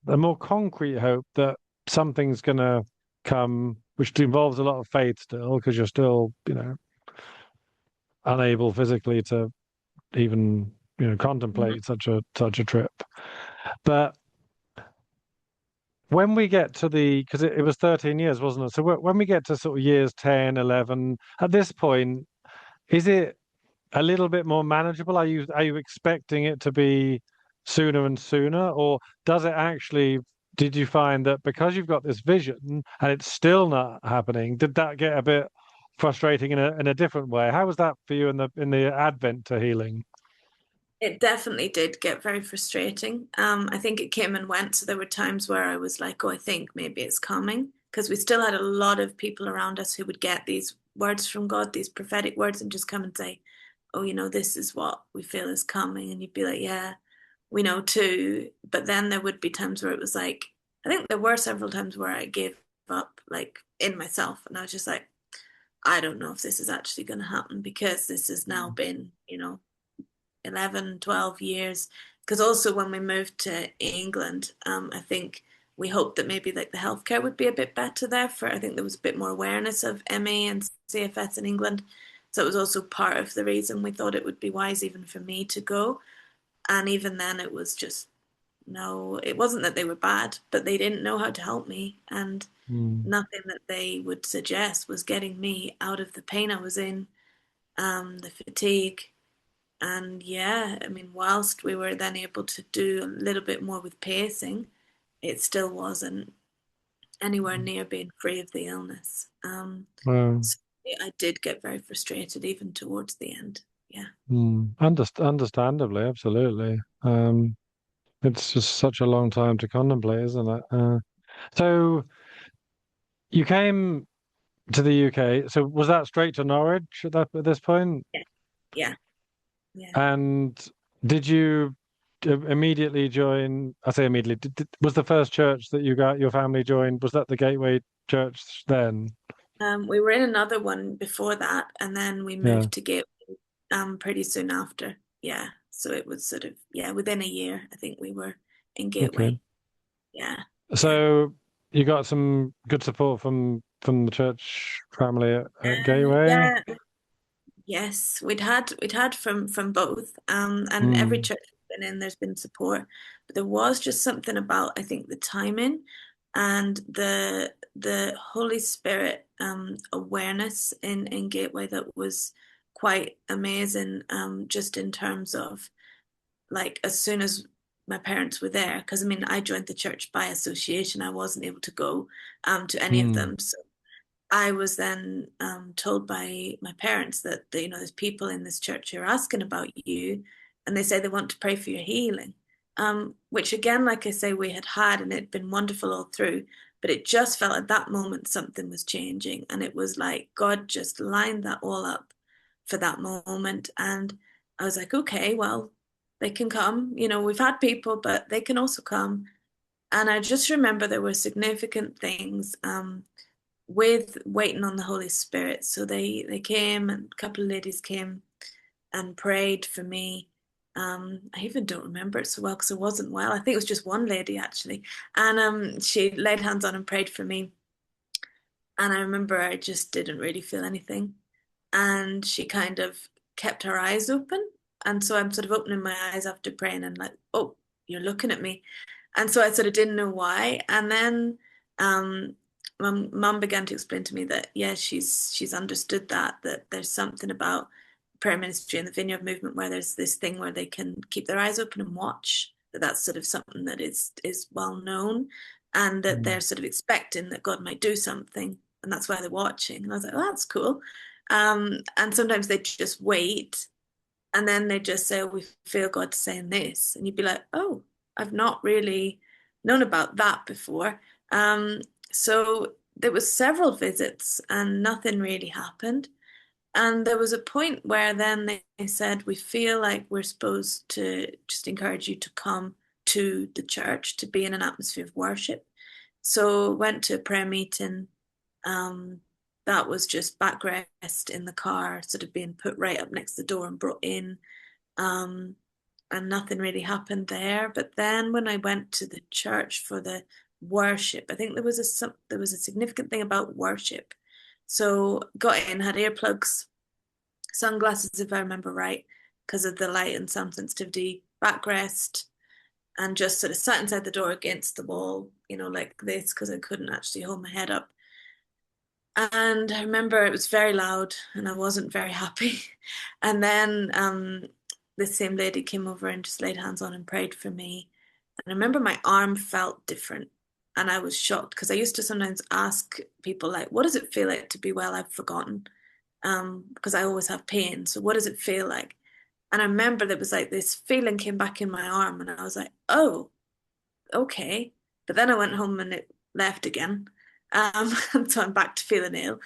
[SPEAKER 1] a more concrete hope that something's going to come, which involves a lot of faith still, because you're still, unable physically to even,
[SPEAKER 2] Mhm.
[SPEAKER 1] contemplate such a trip. But when we get to because it was 13 years, wasn't it? So when we get to sort of years 10, 11, at this point, is it a little bit more manageable? Are you expecting it to be sooner and sooner, or does it actually? Did you find that because you've got this vision and it's still not happening, did that get a bit frustrating in a different way? How was that for you in the advent to healing?
[SPEAKER 2] It definitely did get very frustrating. I think it came and went. So there were times where I was like, oh, I think maybe it's coming. Because we still had a lot of people around us who would get these words from God, these prophetic words, and just come and say, oh, this is what we feel is coming. And you'd be like, yeah, we know too. But then there would be times where it was like, I think there were several times where I gave up, like in myself. And I was just like, I don't know if this is actually going to happen because this has now been, 11, 12 years. Because also when we moved to England, I think we hoped that maybe like the healthcare would be a bit better there for, I think there was a bit more awareness of MA and CFS in England. So it was also part of the reason we thought it would be wise even for me to go. And even then it was just, no, it wasn't that they were bad, but they didn't know how to help me. And
[SPEAKER 1] Mm,
[SPEAKER 2] nothing that they would suggest was getting me out of the pain I was in, the fatigue, and yeah, I mean, whilst we were then able to do a little bit more with pacing, it still wasn't anywhere near being free of the illness.
[SPEAKER 1] well,
[SPEAKER 2] So I did get very frustrated even towards the end. Yeah.
[SPEAKER 1] understandably, absolutely. It's just such a long time to contemplate, isn't it? So you came to the UK. So was that straight to Norwich at this point?
[SPEAKER 2] Yeah. Yeah. Yeah.
[SPEAKER 1] And did you immediately join? I say immediately. Was the first church that you got your family joined? Was that the Gateway Church then?
[SPEAKER 2] We were in another one before that, and then we
[SPEAKER 1] Yeah.
[SPEAKER 2] moved to Gateway pretty soon after. Yeah. So it was sort of, yeah, within a year, I think we were in
[SPEAKER 1] Okay.
[SPEAKER 2] Gateway. Yeah. Yeah.
[SPEAKER 1] So you got some good support from the church family at Gateway.
[SPEAKER 2] Yeah. Yes, we'd had from both, and every
[SPEAKER 1] Mm,
[SPEAKER 2] church I've been in, there's been support, but there was just something about I think the timing and the Holy Spirit awareness in Gateway that was quite amazing. Just in terms of like as soon as my parents were there, because I mean I joined the church by association, I wasn't able to go to any of
[SPEAKER 1] mm,
[SPEAKER 2] them, so I was then told by my parents that there's people in this church who are asking about you, and they say they want to pray for your healing. Which again, like I say, we had, and it'd been wonderful all through, but it just felt at that moment something was changing, and it was like God just lined that all up for that moment, and I was like, okay, well, they can come. We've had people, but they can also come. And I just remember there were significant things. With waiting on the Holy Spirit. So they came, and a couple of ladies came and prayed for me. I even don't remember it so well because I wasn't well. I think it was just one lady actually, and she laid hands on and prayed for me. And I remember I just didn't really feel anything, and she kind of kept her eyes open, and so I'm sort of opening my eyes after praying and like, oh, you're looking at me, and so I sort of didn't know why. And then my mum began to explain to me that yeah, she's understood that there's something about prayer ministry and the Vineyard movement where there's this thing where they can keep their eyes open and watch. That's sort of something that is well known, and that
[SPEAKER 1] mm,
[SPEAKER 2] they're sort of expecting that God might do something, and that's why they're watching. And I was like, oh, that's cool. And sometimes they just wait, and then they just say, oh, we feel God saying this. And you'd be like, oh, I've not really known about that before. So there was several visits and nothing really happened. And there was a point where then they said, we feel like we're supposed to just encourage you to come to the church to be in an atmosphere of worship. So went to a prayer meeting. Um, that was just backrest in the car, sort of being put right up next to the door and brought in. Um, and nothing really happened there. But then when I went to the church for the worship, I think there was a significant thing about worship. So got in, had earplugs, sunglasses if I remember right, because of the light and sound sensitivity, backrest, and just sort of sat inside the door against the wall, like this, because I couldn't actually hold my head up. And I remember it was very loud and I wasn't very happy. And then this same lady came over and just laid hands on and prayed for me. And I remember my arm felt different. And I was shocked because I used to sometimes ask people, like, what does it feel like to be well? I've forgotten. Because I always have pain. So what does it feel like? And I remember there was like this feeling came back in my arm and I was like, oh, okay. But then I went home and it left again. And so I'm back to feeling ill.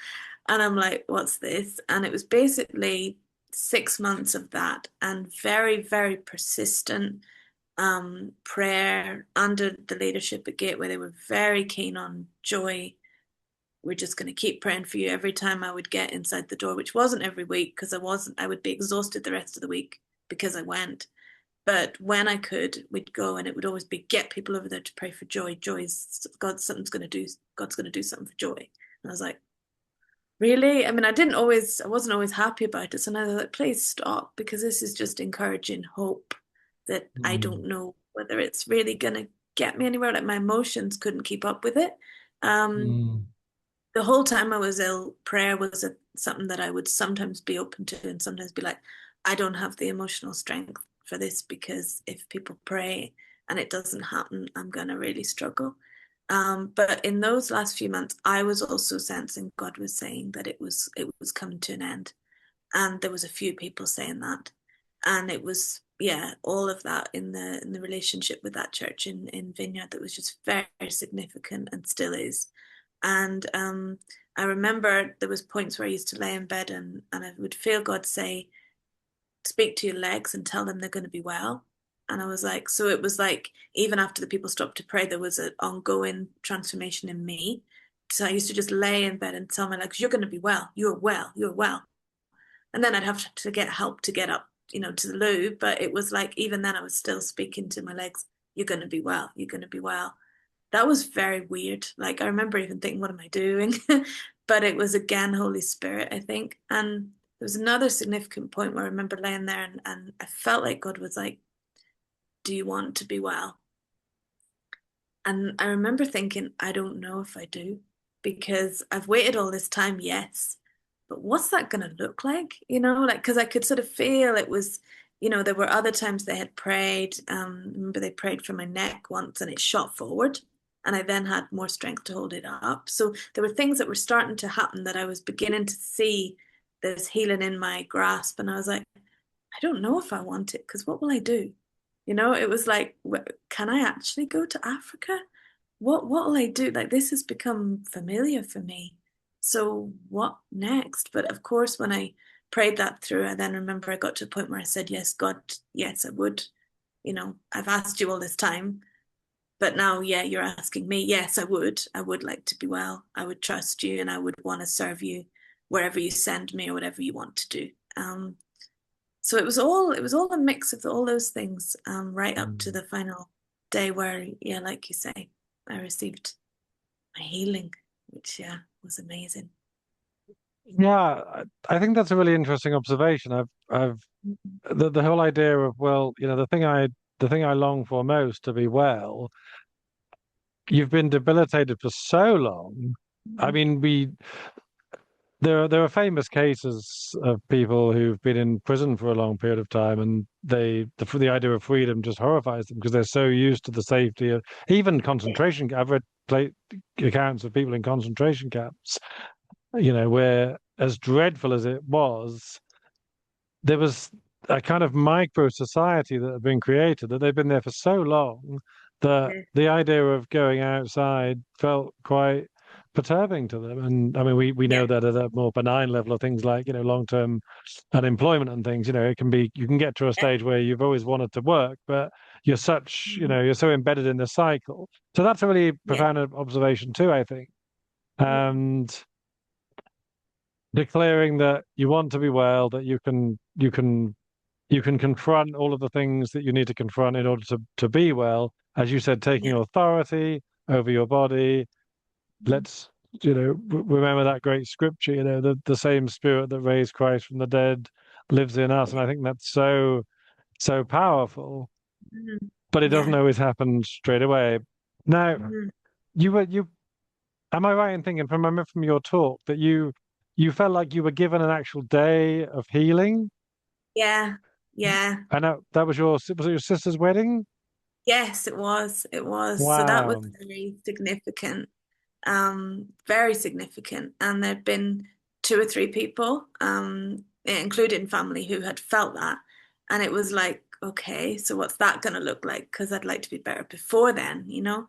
[SPEAKER 2] And I'm like, what's this? And it was basically 6 months of that and very, very persistent prayer under the leadership at Gateway. They were very keen on Joy. We're just going to keep praying for you every time I would get inside the door, which wasn't every week because I would be exhausted the rest of the week because I went. But when I could, we'd go and it would always be get people over there to pray for Joy. Joy's God's going to do, God's going to do something for Joy. And I was like, really? I mean, I wasn't always happy about it. So now I was like, please stop because this is just encouraging hope that I
[SPEAKER 1] Mm.
[SPEAKER 2] don't know whether it's really going to get me anywhere. Like my emotions couldn't keep up with it. Um,
[SPEAKER 1] Mm.
[SPEAKER 2] the whole time I was ill, prayer was something that I would sometimes be open to and sometimes be like, I don't have the emotional strength for this because if people pray and it doesn't happen, I'm going to really struggle. But in those last few months, I was also sensing God was saying that it was coming to an end, and there was a few people saying that, and it was yeah, all of that in the relationship with that church in Vineyard that was just very, very significant and still is. And I remember there was points where I used to lay in bed and I would feel God say, speak to your legs and tell them they're going to be well. And I was like, so it was like, even after the people stopped to pray, there was an ongoing transformation in me. So I used to just lay in bed and tell my legs, you're going to be well. You're well. You're well. And then I'd have to get help to get up, to the loo. But it was like, even then I was still speaking to my legs, you're going to be well. You're going to be well. That was very weird. Like I remember even thinking, what am I doing? But it was again Holy Spirit, I think. And there was another significant point where I remember laying there and I felt like God was like, do you want to be well? And I remember thinking, I don't know if I do, because I've waited all this time, yes. But what's that going to look like? Like, because I could sort of feel it was, there were other times they had prayed. Remember they prayed for my neck once and it shot forward. And I then had more strength to hold it up. So there were things that were starting to happen that I was beginning to see this healing in my grasp. And I was like, I don't know if I want it because what will I do? It was like, can I actually go to Africa? What will I do? Like this has become familiar for me. So what next? But of course, when I prayed that through, I then remember I got to a point where I said, yes, God, yes, I would. I've asked you all this time, but now, yeah, you're asking me. Yes, I would. I would like to be well. I would trust you and I would want to serve you wherever you send me or whatever you want to do. So it was all a mix of all those things, right up to
[SPEAKER 1] Mm.
[SPEAKER 2] the final day where, yeah, like you say, I received my healing, which yeah, was amazing.
[SPEAKER 1] Yeah, I think that's a really interesting observation. I've the whole idea of, well, the thing I long for most to be well, you've been debilitated for so long. I
[SPEAKER 2] Mhm.
[SPEAKER 1] mean, there are famous cases of people who've been in prison for a long period of time, and the idea of freedom just horrifies them because they're so used to the safety of even concentration. I've read accounts of people in concentration camps, where as dreadful as it was, there was a kind of micro society that had been created, that they've been there for so long that
[SPEAKER 2] Yeah,
[SPEAKER 1] the idea of going outside felt quite perturbing to them. And I mean, we
[SPEAKER 2] yeah,
[SPEAKER 1] know that at a more benign level of things like, long-term unemployment and things, you can get to a
[SPEAKER 2] yeah,
[SPEAKER 1] stage where you've always wanted to work, but
[SPEAKER 2] Mhm.
[SPEAKER 1] you're so embedded in the cycle. So that's a really
[SPEAKER 2] Yeah.
[SPEAKER 1] profound observation too, I think.
[SPEAKER 2] Yeah.
[SPEAKER 1] And declaring that you want to be well, that you can confront all of the things that you need to confront in order to be well. As you said, taking
[SPEAKER 2] Yeah.
[SPEAKER 1] authority over your body.
[SPEAKER 2] Mhm.
[SPEAKER 1] Let's, remember that great scripture, the same spirit that raised Christ from the dead lives in us. And
[SPEAKER 2] Yeah.
[SPEAKER 1] I think that's so, so powerful,
[SPEAKER 2] Mhm.
[SPEAKER 1] but it doesn't
[SPEAKER 2] Yeah.
[SPEAKER 1] always happen straight away. Now,
[SPEAKER 2] Mhm.
[SPEAKER 1] you am I right in thinking from your talk that you felt like you were given an actual day of healing?
[SPEAKER 2] Yeah. Yeah.
[SPEAKER 1] And that was it your sister's wedding?
[SPEAKER 2] Yes, it was. It was. So that was
[SPEAKER 1] Wow.
[SPEAKER 2] very significant. Very significant. And there'd been two or three people, including family, who had felt that. And it was like, okay, so what's that going to look like? Because I'd like to be better before then, you know?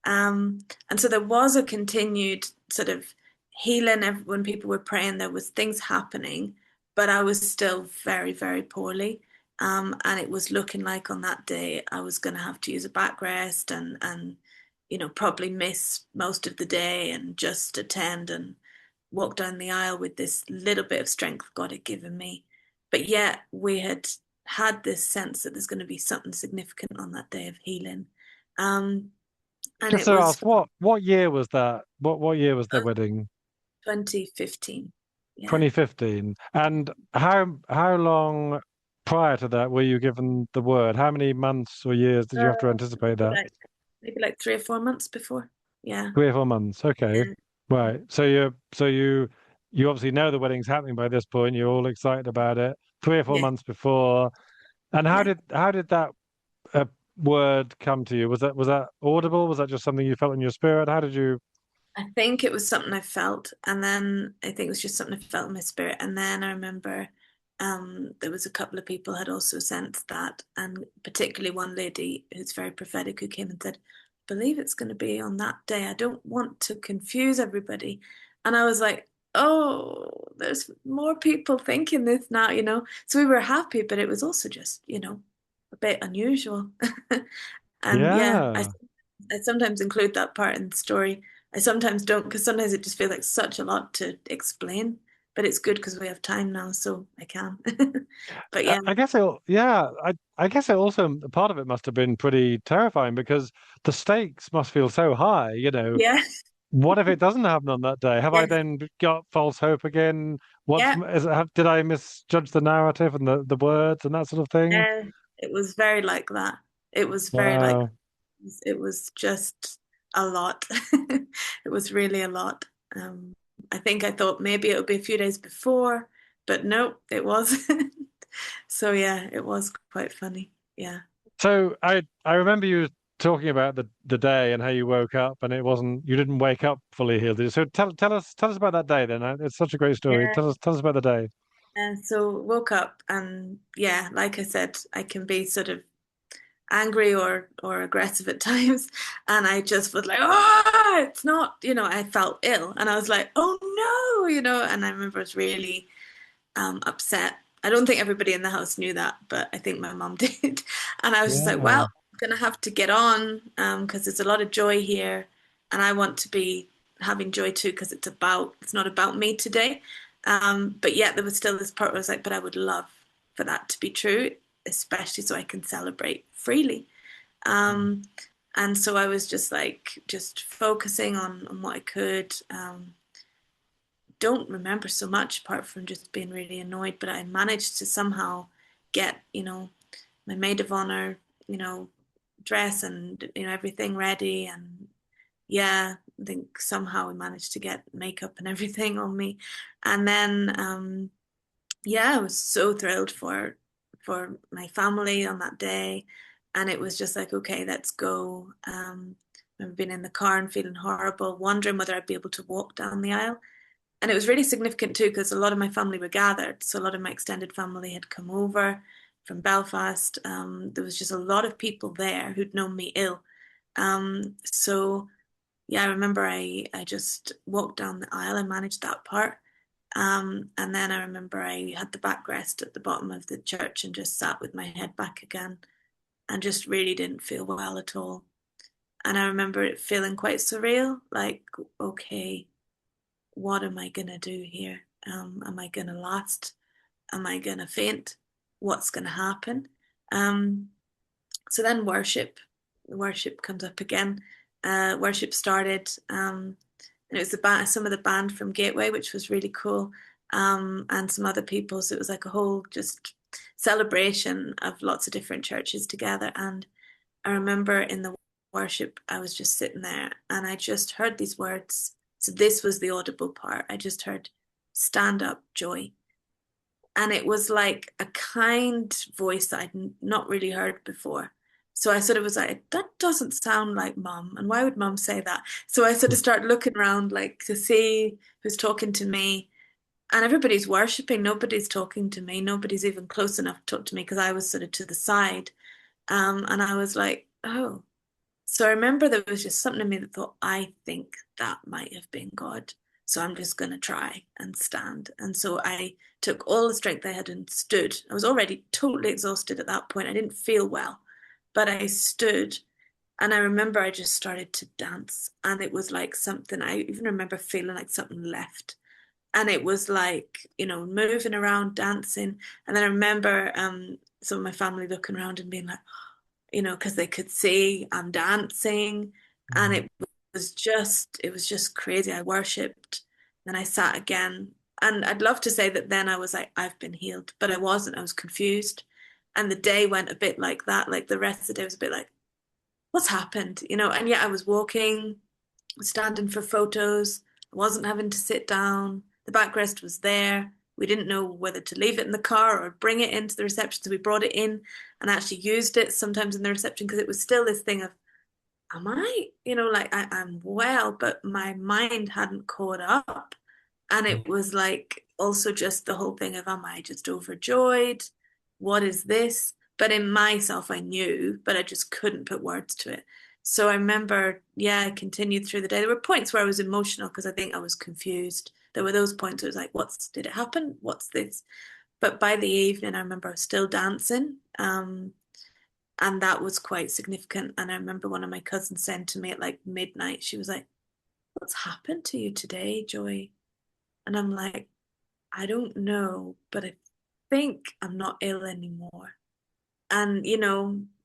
[SPEAKER 2] And so there was a continued sort of healing. When people were praying, there was things happening, but I was still very, very poorly. And it was looking like on that day I was going to have to use a backrest and probably miss most of the day and just attend and walk down the aisle with this little bit of strength God had given me. But yet we had this sense that there's going to be something significant on that day of healing. Um, and
[SPEAKER 1] Just
[SPEAKER 2] it
[SPEAKER 1] to
[SPEAKER 2] was
[SPEAKER 1] ask, what year was that? What year was the
[SPEAKER 2] oh,
[SPEAKER 1] wedding?
[SPEAKER 2] 2015. Yeah.
[SPEAKER 1] 2015. And how long prior to that were you given the word? How many months or years did you have to anticipate
[SPEAKER 2] Maybe
[SPEAKER 1] that?
[SPEAKER 2] like 3 or 4 months before. Yeah.
[SPEAKER 1] 3 or 4 months. Okay.
[SPEAKER 2] Yeah.
[SPEAKER 1] Right. So you obviously know the wedding's happening by this point. You're all excited about it. 3 or 4
[SPEAKER 2] Yeah.
[SPEAKER 1] months before. And how
[SPEAKER 2] Yeah.
[SPEAKER 1] did that uh, word come to you? Was that audible? Was that just something you felt in your spirit? How did you?
[SPEAKER 2] I think it was something I felt, and then I think it was just something I felt in my spirit. And then I remember there was a couple of people had also sensed that, and particularly one lady who's very prophetic who came and said, "I believe it's going to be on that day. I don't want to confuse everybody." And I was like, "Oh, there's more people thinking this now, you know." So we were happy, but it was also just, a bit unusual. And yeah,
[SPEAKER 1] Yeah.
[SPEAKER 2] I sometimes include that part in the story. I sometimes don't because sometimes it just feels like such a lot to explain. But it's good because we have time now, so I can. But yeah,
[SPEAKER 1] I guess yeah, I guess it also part of it must have been pretty terrifying because the stakes must feel so high,
[SPEAKER 2] yeah,
[SPEAKER 1] What if it doesn't happen on that day? Have I
[SPEAKER 2] yes,
[SPEAKER 1] then got false hope again?
[SPEAKER 2] yeah.
[SPEAKER 1] Did I misjudge the narrative and the words and that sort of thing?
[SPEAKER 2] It was very like that. It was very like
[SPEAKER 1] Wow.
[SPEAKER 2] it was just a lot. It was really a lot. Um, I think I thought maybe it would be a few days before, but no, it wasn't. So yeah, it was quite funny. Yeah.
[SPEAKER 1] So I remember you talking about the day and how you woke up and you didn't wake up fully healed. So tell us about that day then. It's such a great story.
[SPEAKER 2] Yeah.
[SPEAKER 1] Tell us about the day.
[SPEAKER 2] And so woke up and yeah, like I said, I can be sort of angry or aggressive at times. And I just was like, oh, it's not, I felt ill. And I was like, oh no, and I remember I was really upset. I don't think everybody in the house knew that, but I think my mom did. And I was just like, well,
[SPEAKER 1] Yeah.
[SPEAKER 2] I'm gonna have to get on because there's a lot of joy here, and I want to be having joy too because it's not about me today. But yet there was still this part where I was like, but I would love for that to be true, especially so I can celebrate freely. Um, and so I was just focusing on what I could. Don't remember so much apart from just being really annoyed, but I managed to somehow get, my maid of honor, you know, dress and, everything ready. And yeah, I think somehow we managed to get makeup and everything on me. And then, yeah, I was so thrilled for my family on that day. And it was just like, okay, let's go. I've been in the car and feeling horrible, wondering whether I'd be able to walk down the aisle. And it was really significant too because a lot of my family were gathered. So a lot of my extended family had come over from Belfast. There was just a lot of people there who'd known me ill. So yeah, I remember I just walked down the aisle and managed that part. And then I remember I had the backrest at the bottom of the church and just sat with my head back again. and just really didn't feel well at all. And I remember it feeling quite surreal, like, okay, what am I gonna do here? Am I gonna last? Am I gonna faint? What's gonna happen? Um, so then worship comes up again. Worship started, and it was the band, some of the band from Gateway, which was really cool, and some other people. So it was like a whole just celebration of lots of different churches together. And I remember in the worship, I was just sitting there and I just heard these words. So this was the audible part. I just heard, "Stand up, Joy." And it was like a kind voice that I'd not really heard before. So I sort of was like, that doesn't sound like mum. And why would mum say that? So I sort of started looking around like to see who's talking to me. And everybody's worshiping. Nobody's talking to me. Nobody's even close enough to talk to me because I was sort of to the side. And I was like, oh. So I remember there was just something in me that thought, I think that might have been God. So I'm just going to try and stand. And so I took all the strength I had and stood. I was already totally exhausted at that point. I didn't feel well, but I stood. And I remember I just started to dance. And it was like something, I even remember feeling like something left. And it was like, moving around, dancing. And then I remember some of my family looking around and being like, because they could see I'm dancing, and it was just crazy. I worshipped, then I sat again, and I'd love to say that then I was like, I've been healed, but I wasn't. I was confused, and the day went a bit like that. Like the rest of the day was a bit like, what's happened, and yet I was walking, standing for photos. I wasn't having to sit down. The backrest was there. We didn't know whether to leave it in the car or bring it into the reception. So we brought it in and actually used it sometimes in the reception because it was still this thing of, am I, like I'm well, but my mind hadn't caught up. And it was like also just the whole thing of, am I just overjoyed? What is this? But in myself, I knew, but I just couldn't put words to it. So I remember, yeah, I continued through the day. There were points where I was emotional because I think I was confused. There were those points where it was like, did it happen? What's this? But by the evening, I remember I was still dancing. And that was quite significant. And I remember one of my cousins saying to me at like midnight, she was like, what's happened to you today, Joy? And I'm like, I don't know, but I think I'm not ill anymore. And,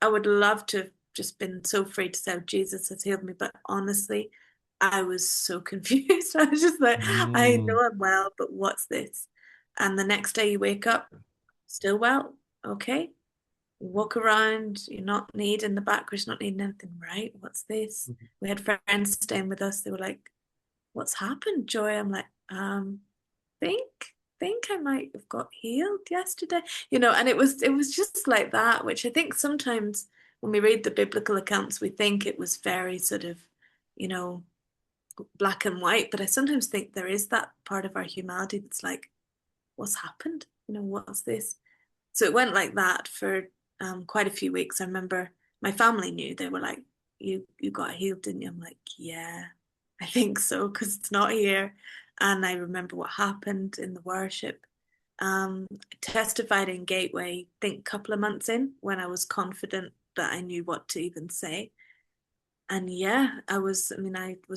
[SPEAKER 2] I would love to have just been so free to say, oh, Jesus has healed me. But honestly, I was so confused. I was just like, I
[SPEAKER 1] Mm.
[SPEAKER 2] know I'm well, but what's this? And the next day you wake up, still well. Okay. You walk around, you're not needing the backrest, not needing anything, right? What's this? We had friends staying with us. They were like, what's happened, Joy? I'm like, think think I might have got healed yesterday, and it was just like that, which I think sometimes when we read the biblical accounts, we think it was very sort of, you know, black and white, but I sometimes think there is that part of our humanity that's like, what's happened? What's this? So it went like that for quite a few weeks. I remember my family knew. They were like, you got healed, didn't you? I'm like, yeah, I think so, because it's not here. And I remember what happened in the worship. I testified in Gateway, I think a couple of months in, when I was confident that I knew what to even say. And yeah, I was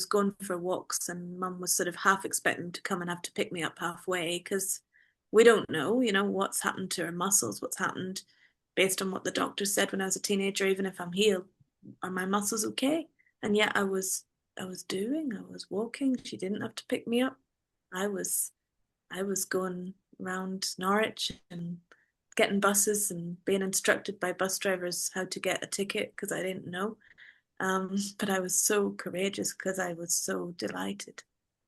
[SPEAKER 2] going for walks, and mum was sort of half expecting to come and have to pick me up halfway because we don't know, what's happened to her muscles, what's happened based on what the doctor said when I was a teenager. Even if I'm healed, are my muscles okay? And yet I was walking. She didn't have to pick me up. I was, I was going around Norwich and getting buses and being instructed by bus drivers how to get a ticket because I didn't know. But I was so courageous because I was so delighted.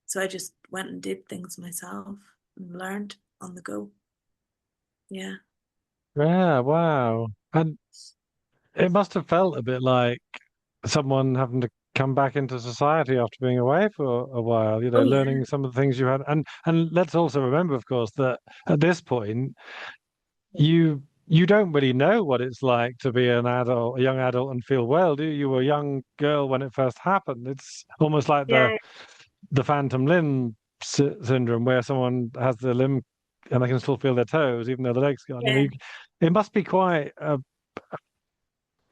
[SPEAKER 2] So I just went and did things myself and learned on the go. Yeah.
[SPEAKER 1] Yeah, wow. And it must have felt a bit like someone having to come back into society after being away for a while,
[SPEAKER 2] Oh, yeah.
[SPEAKER 1] learning some of the things you had. And let's also remember, of course, that at this point, you don't really know what it's like to be an adult, a young adult, and feel well, do you? You were a young girl when it first happened. It's almost like the
[SPEAKER 2] Yeah.
[SPEAKER 1] phantom limb syndrome, where someone has the limb and they can still feel their toes, even though the leg's gone.
[SPEAKER 2] Yeah.
[SPEAKER 1] It must be quite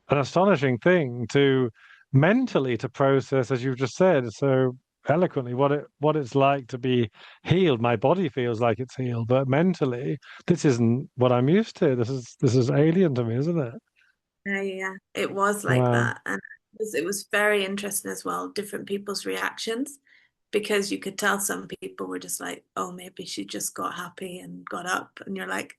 [SPEAKER 1] an astonishing thing to mentally to process, as you've just said so eloquently, what it's like to be healed. My body feels like it's healed, but mentally, this isn't what I'm used to. This is alien to me, isn't it?
[SPEAKER 2] Yeah, yeah, it was like
[SPEAKER 1] Wow.
[SPEAKER 2] that, and it was very interesting as well, different people's reactions, because you could tell some people were just like, "Oh, maybe she just got happy and got up," and you're like,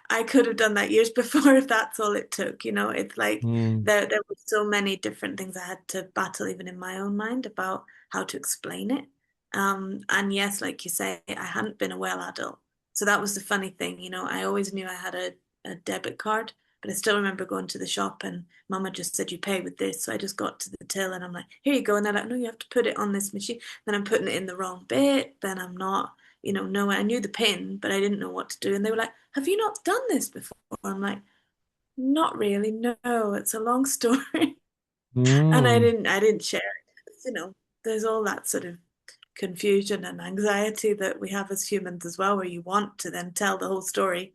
[SPEAKER 2] "I could have done that years before if that's all it took." It's like
[SPEAKER 1] Mm,
[SPEAKER 2] there were so many different things I had to battle even in my own mind about how to explain it. And yes, like you say, I hadn't been a well adult, so that was the funny thing. I always knew I had a debit card. But I still remember going to the shop and Mama just said, you pay with this. So I just got to the till and I'm like, here you go. And they're like, no, you have to put it on this machine. Then I'm putting it in the wrong bit. Then I'm not, no, I knew the pin, but I didn't know what to do. And they were like, have you not done this before? I'm like, not really. No, it's a long story. And I
[SPEAKER 1] mm,
[SPEAKER 2] didn't, I didn't share it. There's all that sort of confusion and anxiety that we have as humans as well, where you want to then tell the whole story.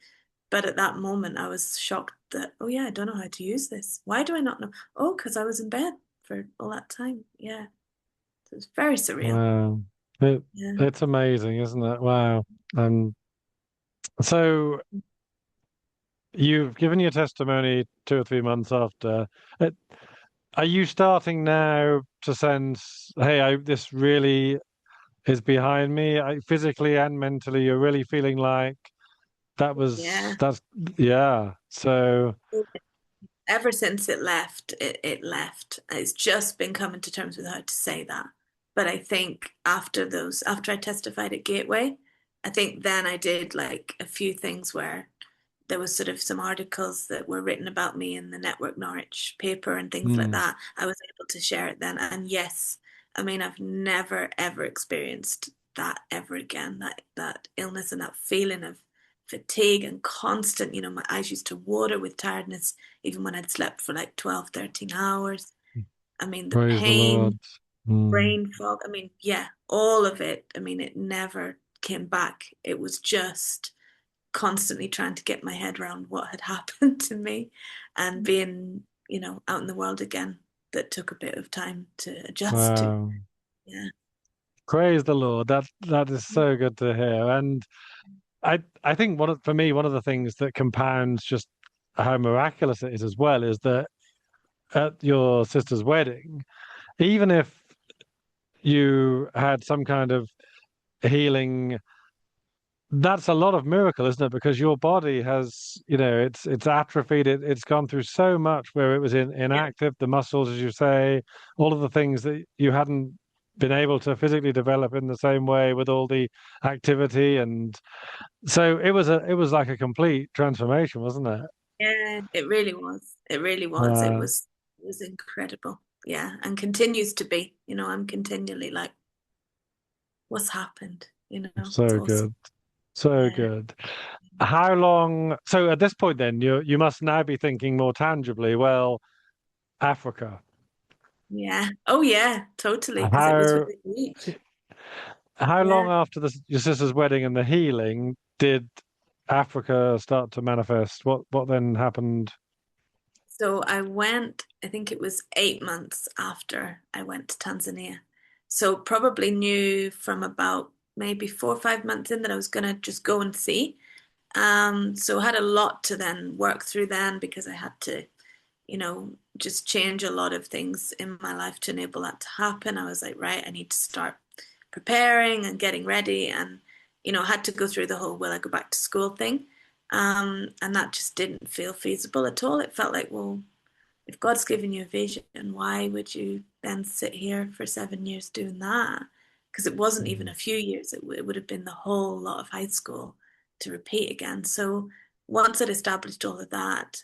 [SPEAKER 2] But at that moment, I was shocked that, oh, yeah, I don't know how to use this. Why do I not know? Oh, because I was in bed for all that time. Yeah. It was very surreal.
[SPEAKER 1] wow. It,
[SPEAKER 2] Yeah.
[SPEAKER 1] it's amazing, isn't it? Wow. Um, so you've given your testimony 2 or 3 months after. Uh, Are you starting now to sense, hey, this really is behind me, physically and mentally? You're really feeling like
[SPEAKER 2] Yeah.
[SPEAKER 1] that's, yeah. So,
[SPEAKER 2] Ever since it left. It's just been coming to terms with how to say that. But I think after I testified at Gateway, I think then I did like a few things where there was sort of some articles that were written about me in the Network Norwich paper and things like
[SPEAKER 1] mm,
[SPEAKER 2] that. I was able to share it then. And yes, I mean, I've never ever experienced that ever again, that illness and that feeling of fatigue and constant, my eyes used to water with tiredness, even when I'd slept for like 12, 13 hours. I mean, the
[SPEAKER 1] praise the Lord.
[SPEAKER 2] pain,
[SPEAKER 1] Mm,
[SPEAKER 2] brain fog, I mean, yeah, all of it. I mean, it never came back. It was just constantly trying to get my head around what had happened to me and being, out in the world again. That took a bit of time to adjust to.
[SPEAKER 1] wow.
[SPEAKER 2] Yeah.
[SPEAKER 1] Praise the Lord. That is so good to hear. And I think for me, one of the things that compounds just how miraculous it is as well is that at your sister's wedding, even if you had some kind of healing, that's a lot of miracle, isn't it? Because your body has, it's atrophied. It's gone through so much where it was
[SPEAKER 2] Yeah.
[SPEAKER 1] inactive, the muscles, as you say, all of the things that you hadn't been able to physically develop in the same way with all the activity. And so it was like a complete transformation, wasn't it?
[SPEAKER 2] Yeah, it really was. It really was. It
[SPEAKER 1] Wow.
[SPEAKER 2] was it was incredible. Yeah, and continues to be. I'm continually like, what's happened? It's
[SPEAKER 1] So
[SPEAKER 2] awesome.
[SPEAKER 1] good. So
[SPEAKER 2] Yeah.
[SPEAKER 1] good. How long? So at this point, then you must now be thinking more tangibly. Well, Africa.
[SPEAKER 2] Yeah. Oh yeah, totally. Because it was
[SPEAKER 1] How
[SPEAKER 2] within reach.
[SPEAKER 1] how
[SPEAKER 2] Yeah.
[SPEAKER 1] long after your sister's wedding and the healing did Africa start to manifest? What then happened?
[SPEAKER 2] So I went, I think it was 8 months after I went to Tanzania. So probably knew from about maybe 4 or 5 months in that I was gonna just go and see. So I had a lot to then work through then because I had to, just change a lot of things in my life to enable that to happen. I was like, right, I need to start preparing and getting ready, and I had to go through the whole will I go back to school thing. And that just didn't feel feasible at all. It felt like, well, if God's given you a vision, why would you then sit here for 7 years doing that? Because it wasn't even
[SPEAKER 1] Mm,
[SPEAKER 2] a few years, it would have been the whole lot of high school to repeat again. So once I'd established all of that,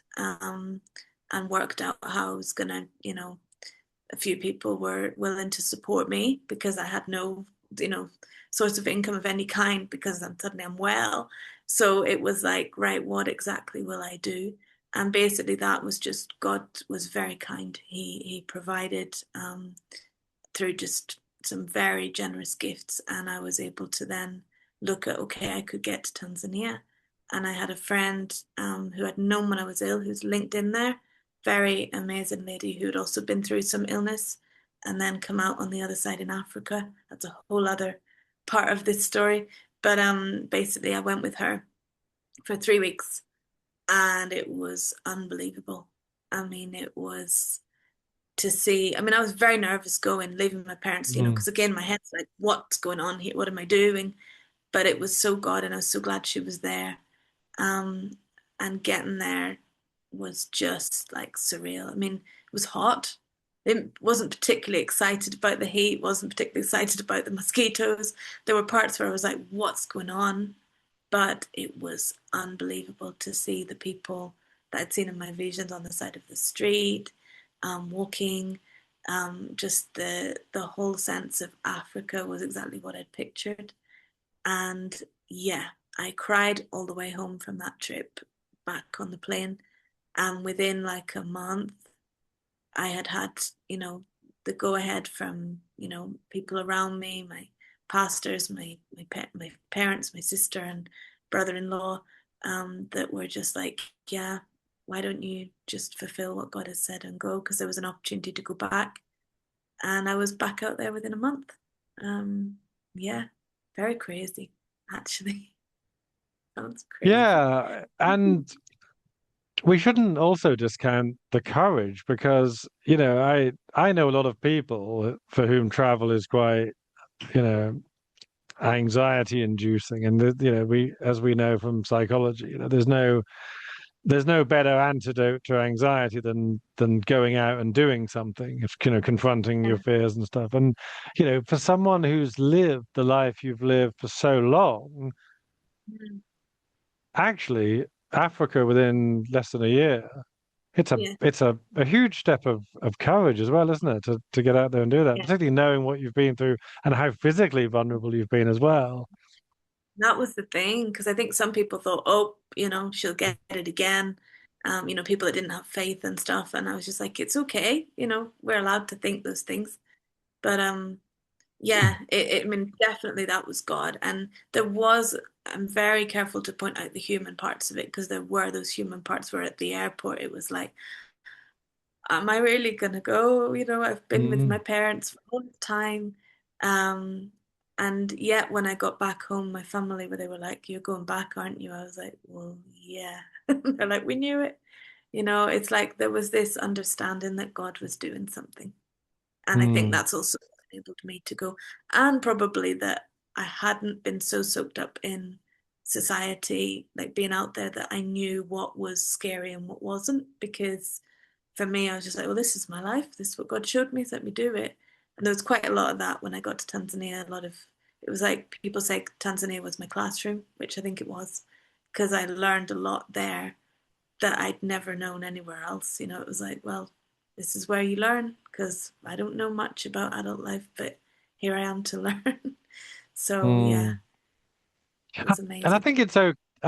[SPEAKER 2] and worked out how I was going to, a few people were willing to support me because I had no, source of income of any kind because I'm well. So it was like, right, what exactly will I do? And basically, that was just God was very kind. He provided through just some very generous gifts, and I was able to then look at okay, I could get to Tanzania, and I had a friend who I'd known when I was ill, who's linked in there, very amazing lady who had also been through some illness and then come out on the other side in Africa. That's a whole other part of this story. But basically, I went with her for 3 weeks and it was unbelievable. I mean, it was to see. I mean, I was very nervous going, leaving my parents,
[SPEAKER 1] Mm.
[SPEAKER 2] because again, my head's like, what's going on here? What am I doing? But it was so God, and I was so glad she was there. Um, and getting there was just like surreal. I mean, it was hot. I wasn't particularly excited about the heat, wasn't particularly excited about the mosquitoes. There were parts where I was like, what's going on? But it was unbelievable to see the people that I'd seen in my visions on the side of the street, walking. Just the whole sense of Africa was exactly what I'd pictured. And yeah, I cried all the way home from that trip back on the plane. And within like a month, I had had, the go ahead from, people around me, my pastors, my parents, my sister and brother-in-law, that were just like, yeah, why don't you just fulfill what God has said and go? Because there was an opportunity to go back. And I was back out there within a month. Um, yeah, very crazy, actually. Sounds crazy.
[SPEAKER 1] Yeah, and we shouldn't also discount the courage because, I know a lot of people for whom travel is quite, you know, anxiety inducing. And we, as we know from psychology, there's no better antidote to anxiety than going out and doing something, if confronting your
[SPEAKER 2] Yeah.
[SPEAKER 1] fears and stuff. And for someone who's lived the life you've lived for so long,
[SPEAKER 2] Mm.
[SPEAKER 1] actually Africa within less than a year, it's a
[SPEAKER 2] Yeah.
[SPEAKER 1] it's a huge step of courage as well, isn't it? To get out there and do that,
[SPEAKER 2] Yeah.
[SPEAKER 1] particularly knowing what you've been through and how physically vulnerable you've been as well.
[SPEAKER 2] That was the thing, because I think some people thought, oh, she'll get it again. People that didn't have faith and stuff. And I was just like, it's okay. We're allowed to think those things. But yeah, I mean, definitely that was God. And I'm very careful to point out the human parts of it because there were those human parts where at the airport it was like, am I really gonna go? I've been with my
[SPEAKER 1] Mm.
[SPEAKER 2] parents for all the time. Um, and yet when I got back home, my family, where they were like, you're going back, aren't you? I was like, well, yeah. They're like, we knew it. It's like there was this understanding that God was doing something. And I think
[SPEAKER 1] Mm.
[SPEAKER 2] that's also enabled me to go. And probably that I hadn't been so soaked up in society, like being out there, that I knew what was scary and what wasn't. Because for me, I was just like, well, this is my life. This is what God showed me. So let me do it. And there was quite a lot of that when I got to Tanzania. It was like people say Tanzania was my classroom, which I think it was, because I learned a lot there that I'd never known anywhere else. It was like, well, this is where you learn because I don't know much about adult life, but here I am to learn. So yeah,
[SPEAKER 1] Mm.
[SPEAKER 2] it was
[SPEAKER 1] And I
[SPEAKER 2] amazing.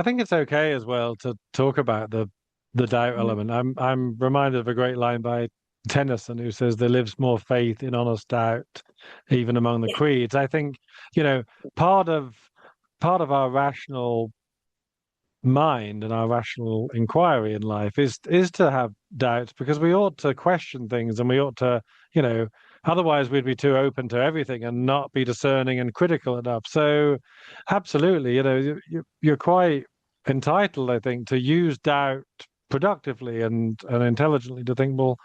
[SPEAKER 1] think it's okay as well to talk about the doubt
[SPEAKER 2] Mm.
[SPEAKER 1] element. I'm reminded of a great line by Tennyson who says there lives more faith in honest doubt, even among the
[SPEAKER 2] Yeah,
[SPEAKER 1] creeds. I think, you know, part of part of our rational mind and our rational inquiry in life is to have doubts because we ought to question things and we ought to, you know, otherwise we'd be too open to everything and not be discerning and critical enough. So absolutely, you're quite entitled, I think, to use doubt productively and intelligently to think, well,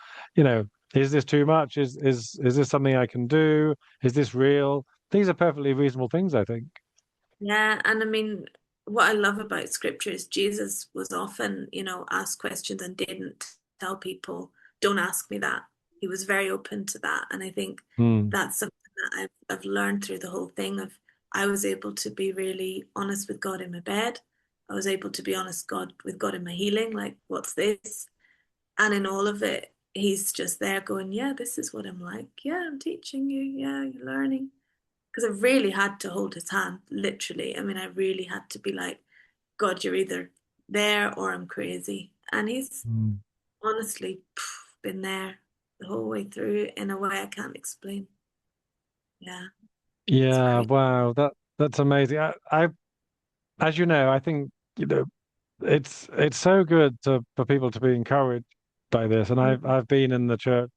[SPEAKER 1] is this too much? Is this something I can do? Is this real? These are perfectly reasonable things, I think.
[SPEAKER 2] yeah, and I mean, what I love about scripture is Jesus was often, asked questions and didn't tell people, "Don't ask me that." He was very open to that, and I think
[SPEAKER 1] Hmm.
[SPEAKER 2] that's something that I've learned through the whole thing of I was able to be really honest with God in my bed. I was able to be honest with God in my healing, like, what's this? And in all of it, he's just there going, yeah, this is what I'm like. Yeah, I'm teaching you. Yeah, you're learning. Because I really had to hold his hand, literally. I mean, I really had to be like, God, you're either there or I'm crazy. And he's
[SPEAKER 1] Hmm.
[SPEAKER 2] honestly been there the whole way through in a way I can't explain. Yeah, it's
[SPEAKER 1] Yeah,
[SPEAKER 2] crazy.
[SPEAKER 1] wow, that's amazing. As you know, I think it's so good for people to be encouraged. by this, and I've been in the church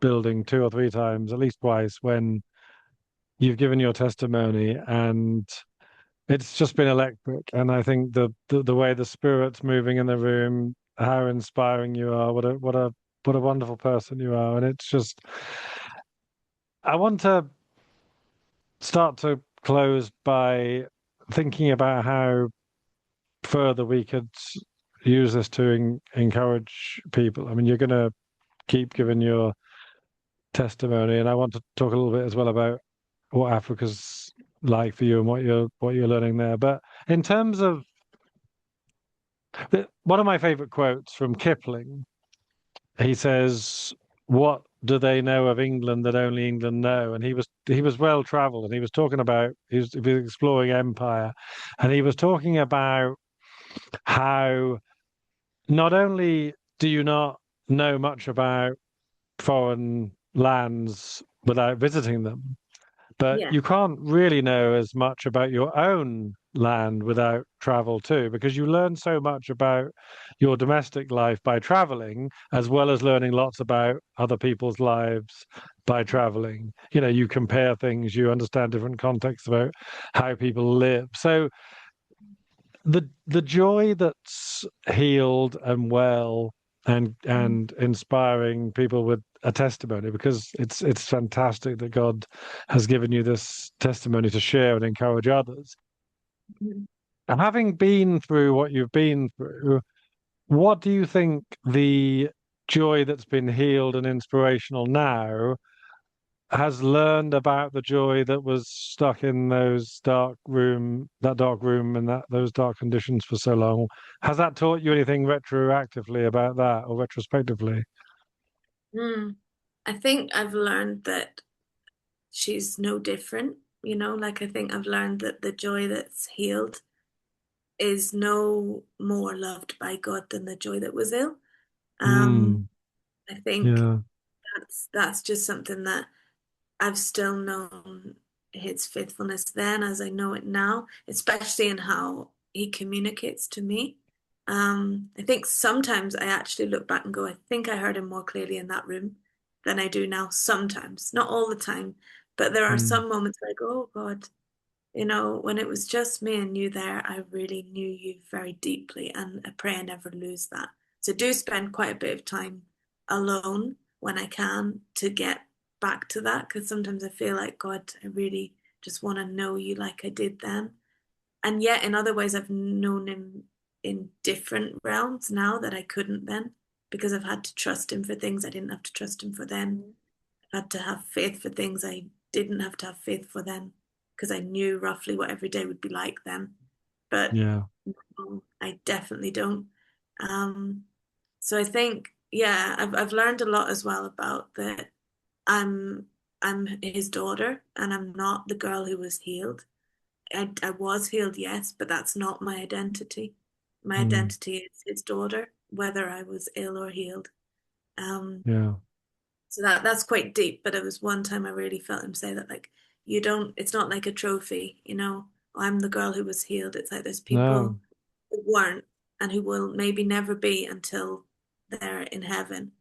[SPEAKER 1] building two or three times, at least twice, when you've given your testimony, and it's just been electric. And I think the way the spirit's moving in the room, how inspiring you are, what a wonderful person you are, and it's just I want to start to close by thinking about how further we could use this to encourage people. I mean, you're going to keep giving your testimony, and I want to talk a little bit as well about what Africa's like for you and what you're learning there. But in terms of one of my favorite quotes from Kipling, he says, "What do they know of England that only England know?" And he was well traveled, and he was talking about he was exploring empire, and he was talking about how not only do you not know much about foreign lands without visiting them, but
[SPEAKER 2] Yeah.
[SPEAKER 1] you can't really know as much about your own land without travel too, because you learn so much about your domestic life by traveling, as well as learning lots about other people's lives by traveling. You compare things, you understand different contexts about how people live. So the joy that's healed and well and inspiring people with a testimony, because it's fantastic that God has given you this testimony to share and encourage others.
[SPEAKER 2] Mhm.
[SPEAKER 1] And having been through what you've been through, what do you think the joy that's been healed and inspirational now has learned about the joy that was stuck in that dark room and those dark conditions for so long? Has that taught you anything retroactively about that or retrospectively?
[SPEAKER 2] Mm. I think I've learned that she's no different, like I think I've learned that the joy that's healed is no more loved by God than the joy that was ill. Um,
[SPEAKER 1] Mm,
[SPEAKER 2] I think
[SPEAKER 1] yeah,
[SPEAKER 2] that's just something that I've still known his faithfulness then as I know it now, especially in how he communicates to me. I think sometimes I actually look back and go, I think I heard him more clearly in that room than I do now. Sometimes, not all the time, but there are
[SPEAKER 1] mm,
[SPEAKER 2] some moments where I go, oh God, when it was just me and you there, I really knew you very deeply, and I pray I never lose that. So do spend quite a bit of time alone when I can to get back to that, because sometimes I feel like, God, I really just want to know you like I did then. And yet, in other ways, I've known him in different realms now that I couldn't then, because I've had to trust him for things I didn't have to trust him for then. I've had to have faith for things I didn't have to have faith for then, because I knew roughly what every day would be like then. But
[SPEAKER 1] yeah,
[SPEAKER 2] no, I definitely don't. Um, so I think, yeah, I've learned a lot as well about that. I'm I'm his daughter, and I'm not the girl who was healed. I was healed, yes, but that's not my identity. My
[SPEAKER 1] mm,
[SPEAKER 2] identity is his daughter, whether I was ill or healed. Um,
[SPEAKER 1] yeah.
[SPEAKER 2] so that's quite deep. But it was one time I really felt him say that, like, you don't. It's not like a trophy. I'm the girl who was healed. It's like there's people
[SPEAKER 1] No,
[SPEAKER 2] who weren't and who will maybe never be until they're in heaven,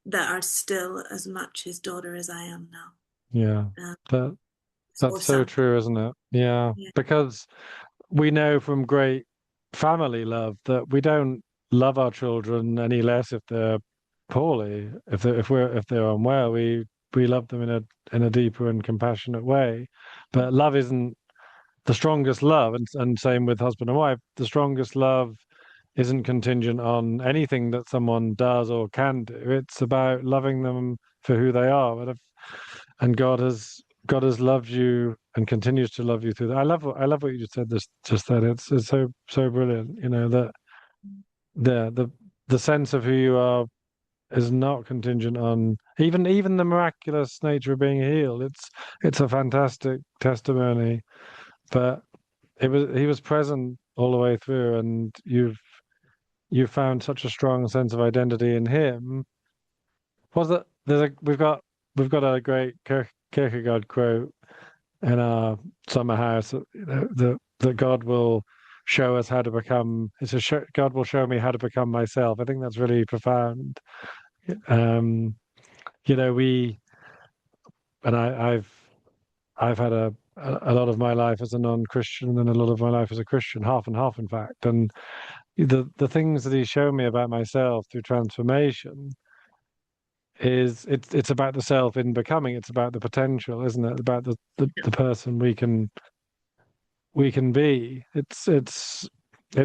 [SPEAKER 2] that are still as much his daughter as I am now.
[SPEAKER 1] yeah.
[SPEAKER 2] Um,
[SPEAKER 1] That
[SPEAKER 2] or
[SPEAKER 1] that's so
[SPEAKER 2] some.
[SPEAKER 1] true, isn't it? Yeah,
[SPEAKER 2] Yeah.
[SPEAKER 1] because we know from great family love that we don't love our children any less if they're poorly, if they're unwell. We love them in a deeper and compassionate way. But love isn't the strongest love, and same with husband and wife. The strongest love isn't contingent on anything that someone does or can do. It's about loving them for who they are. And God has loved you and continues to love you through that. I love what you just said. Just then, it's so brilliant. That the sense of who you are is not contingent on even the miraculous nature of being healed. It's a fantastic testimony, but he was present all the way through, and you've found such a strong sense of identity in him. Was it? We've got a great Kierkegaard quote in our summer house. That God will show us how to become. God will show me how to become myself. I think that's really profound. Um, we and I've had a lot of my life as a non-Christian and a lot of my life as a Christian, half and half, in fact. And the things that he's shown me about myself through transformation is it's about the self in becoming. It's about the potential, isn't it? About the person we can be. It's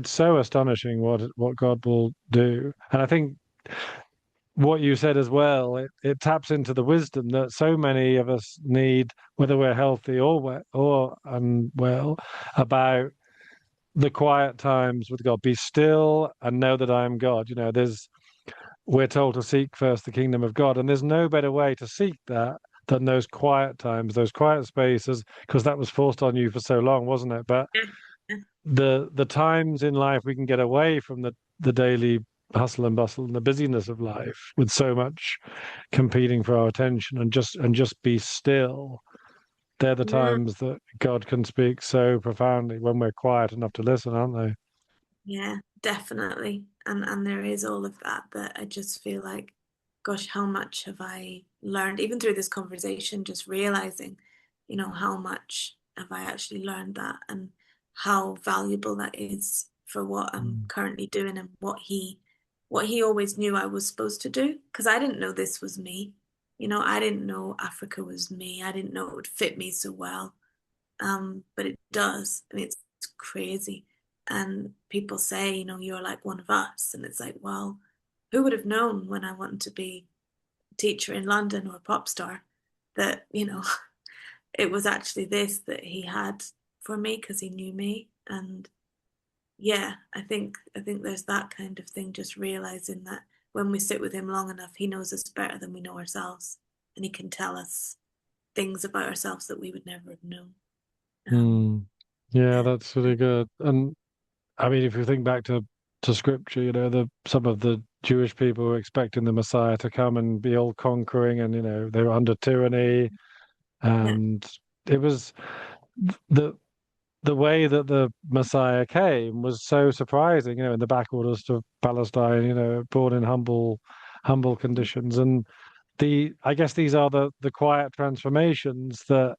[SPEAKER 1] so astonishing what God will do. And I think what you said as well, it taps into the wisdom that so many of us need, whether we're healthy or unwell, about the quiet times with God. Be still and know that I am God. We're told to seek first the kingdom of God, and there's no better way to seek that than those quiet times, those quiet spaces, because that was forced on you for so long, wasn't it? But
[SPEAKER 2] Yeah.
[SPEAKER 1] the times in life we can get away from the daily hustle and bustle and the busyness of life with so much competing for our attention and just be still. They're the
[SPEAKER 2] Mm,
[SPEAKER 1] times that God can speak so profoundly when we're quiet enough to listen, aren't they?
[SPEAKER 2] yeah, definitely. And there is all of that I just feel like, gosh, how much have I learned, even through this conversation, just realizing, how much have I actually learned that and how valuable that is for what I'm
[SPEAKER 1] Mm.
[SPEAKER 2] currently doing and what he always knew I was supposed to do. Because I didn't know this was me. I didn't know Africa was me. I didn't know it would fit me so well. But it does. I mean, it's crazy. And people say, you're like one of us. And it's like, well, who would have known when I wanted to be a teacher in London or a pop star that, it was actually this that he had for me because he knew me. And yeah, I think there's that kind of thing, just realizing that when we sit with him long enough, he knows us better than we know ourselves. And he can tell us things about ourselves that we would never have known. Um,
[SPEAKER 1] Mm. Yeah,
[SPEAKER 2] yeah.
[SPEAKER 1] that's really good. And I mean, if you think back to scripture, some of the Jewish people were expecting the Messiah to come and be all conquering, and they were under tyranny,
[SPEAKER 2] Yeah.
[SPEAKER 1] and it was the the way that the Messiah came was so surprising. In the backwaters of Palestine, born in humble conditions, and I guess these are the quiet transformations that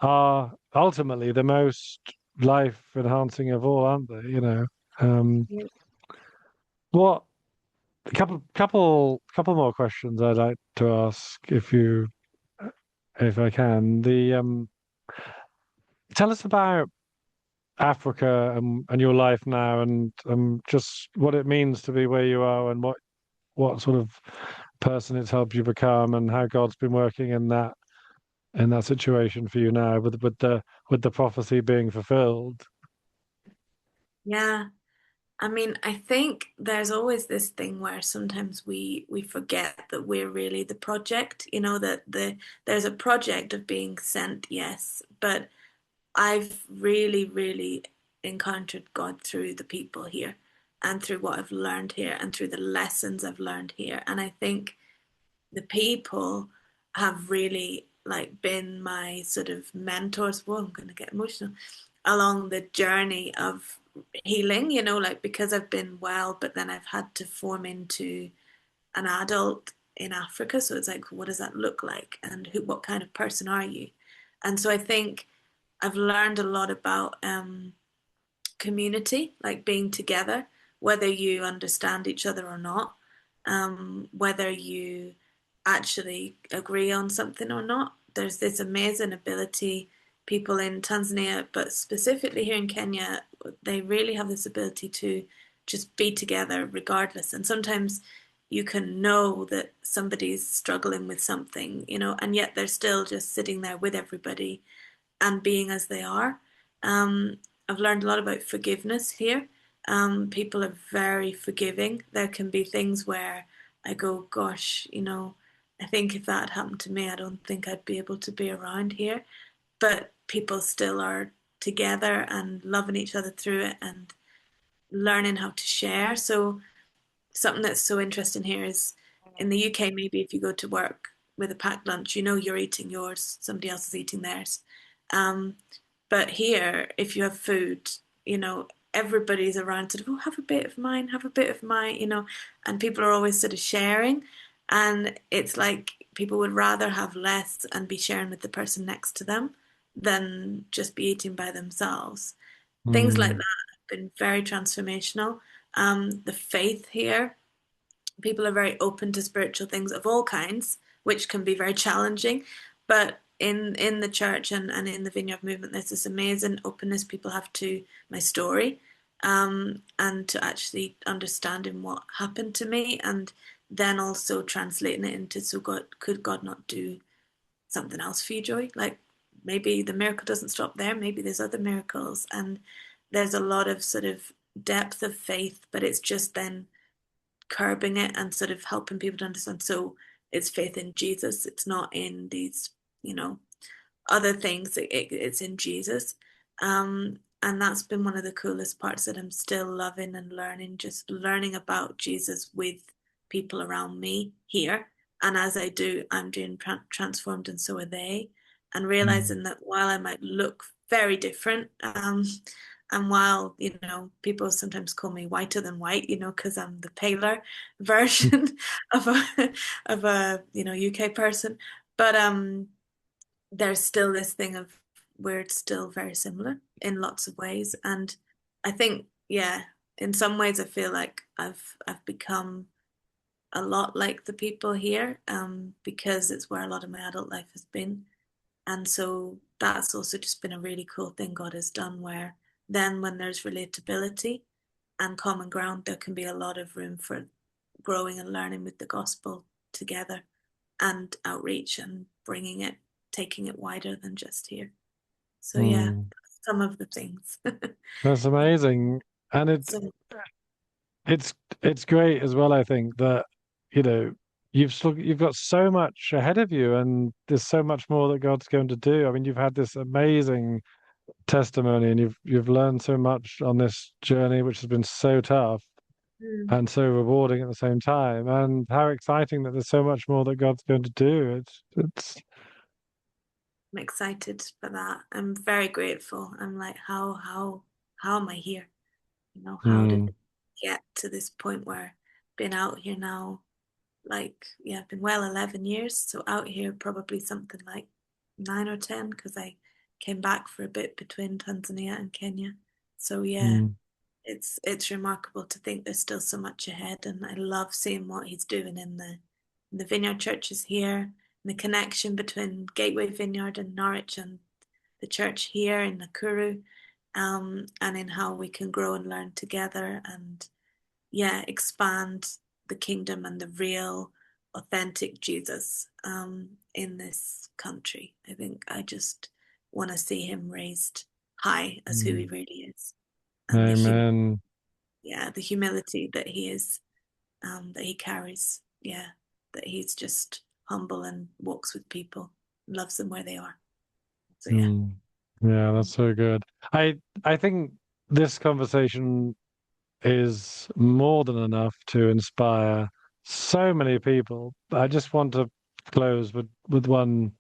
[SPEAKER 1] are ultimately the most life enhancing of all, aren't they? Um,
[SPEAKER 2] Yeah.
[SPEAKER 1] what couple more questions I'd like to ask if I can. The Tell us about Africa and your life now, and just what it means to be where you are, and what sort of person it's helped you become, and how God's been working in that situation for you now, with the prophecy being fulfilled.
[SPEAKER 2] Yeah. I mean, I think there's always this thing where sometimes we forget that we're really the project, that there's a project of being sent, yes, but I've really, really encountered God through the people here and through what I've learned here and through the lessons I've learned here. And I think the people have really like been my sort of mentors. Whoa, I'm going to get emotional along the journey of healing, like because I've been well, but then I've had to form into an adult in Africa. So it's like, what does that look like? And what kind of person are you? And so I think I've learned a lot about community, like being together, whether you understand each other or not, whether you actually agree on something or not. There's this amazing ability, people in Tanzania, but specifically here in Kenya, they really have this ability to just be together regardless. And sometimes you can know that somebody's struggling with something, and yet they're still just sitting there with everybody and being as they are. Um, I've learned a lot about forgiveness here. People are very forgiving. There can be things where I go, gosh, I think if that happened to me, I don't think I'd be able to be around here. But people still are together and loving each other through it and learning how to share. So something that's so interesting here is in the UK, maybe if you go to work with a packed lunch, you're eating yours, somebody else is eating theirs. Um, but here, if you have food, you know, everybody's around sort of, oh, have a bit of mine, have a bit of mine, and people are always sort of sharing. And it's like people would rather have less and be sharing with the person next to them than just be eating by themselves. Things like that
[SPEAKER 1] Mm,
[SPEAKER 2] have been very transformational. The faith here, people are very open to spiritual things of all kinds, which can be very challenging. But in the church and in the Vineyard movement, there's this amazing openness people have to my story, and to actually understanding what happened to me, and then also translating it into, so God, could God not do something else for you, Joy? Like maybe the miracle doesn't stop there. Maybe there's other miracles, and there's a lot of sort of depth of faith, but it's just then curbing it and sort of helping people to understand. So it's faith in Jesus. It's not in these, you know, other things. It's in Jesus. And that's been one of the coolest parts that I'm still loving and learning, just learning about Jesus with people around me here. And as I do, I'm doing transformed, and so are they. And
[SPEAKER 1] mm,
[SPEAKER 2] realizing that while I might look very different, and while, people sometimes call me whiter than white, because I'm the paler version of a UK person, but there's still this thing of we're still very similar in lots of ways. And I think, yeah, in some ways I feel like I've become a lot like the people here, because it's where a lot of my adult life has been. And so that's also just been a really cool thing God has done, where then when there's relatability and common ground, there can be a lot of room for growing and learning with the gospel together, and outreach and bringing it, taking it wider than just here. So yeah,
[SPEAKER 1] mm.
[SPEAKER 2] some of the things.
[SPEAKER 1] That's amazing. And
[SPEAKER 2] So,
[SPEAKER 1] it's it's great as well, I think, that, you know, you've got so much ahead of you and there's so much more that God's going to do. I mean, you've had this amazing testimony and you've learned so much on this journey, which has been so tough
[SPEAKER 2] mm,
[SPEAKER 1] and so rewarding at the same time. And how exciting that there's so much more that God's going to do. It's
[SPEAKER 2] I'm excited for that. I'm very grateful. I'm like, how am I here? How did
[SPEAKER 1] mm,
[SPEAKER 2] it get to this point where I've been out here now? Like, yeah, I've been well 11 years. So out here, probably something like 9 or 10, because I came back for a bit between Tanzania and Kenya. So yeah,
[SPEAKER 1] mm,
[SPEAKER 2] it's remarkable to think there's still so much ahead, and I love seeing what he's doing in the vineyard churches here, and the connection between Gateway Vineyard and Norwich and the church here in Nakuru, and in how we can grow and learn together, and yeah, expand the kingdom and the real, authentic Jesus, in this country. I think I just want to see him raised high as who he
[SPEAKER 1] mm.
[SPEAKER 2] really is, and
[SPEAKER 1] Amen.
[SPEAKER 2] the humility that he is, that he carries. Yeah, that he's just humble and walks with people, loves them where they are. So yeah.
[SPEAKER 1] Mm. Yeah, that's so good. I think this conversation is more than enough to inspire so many people. I just want to close with one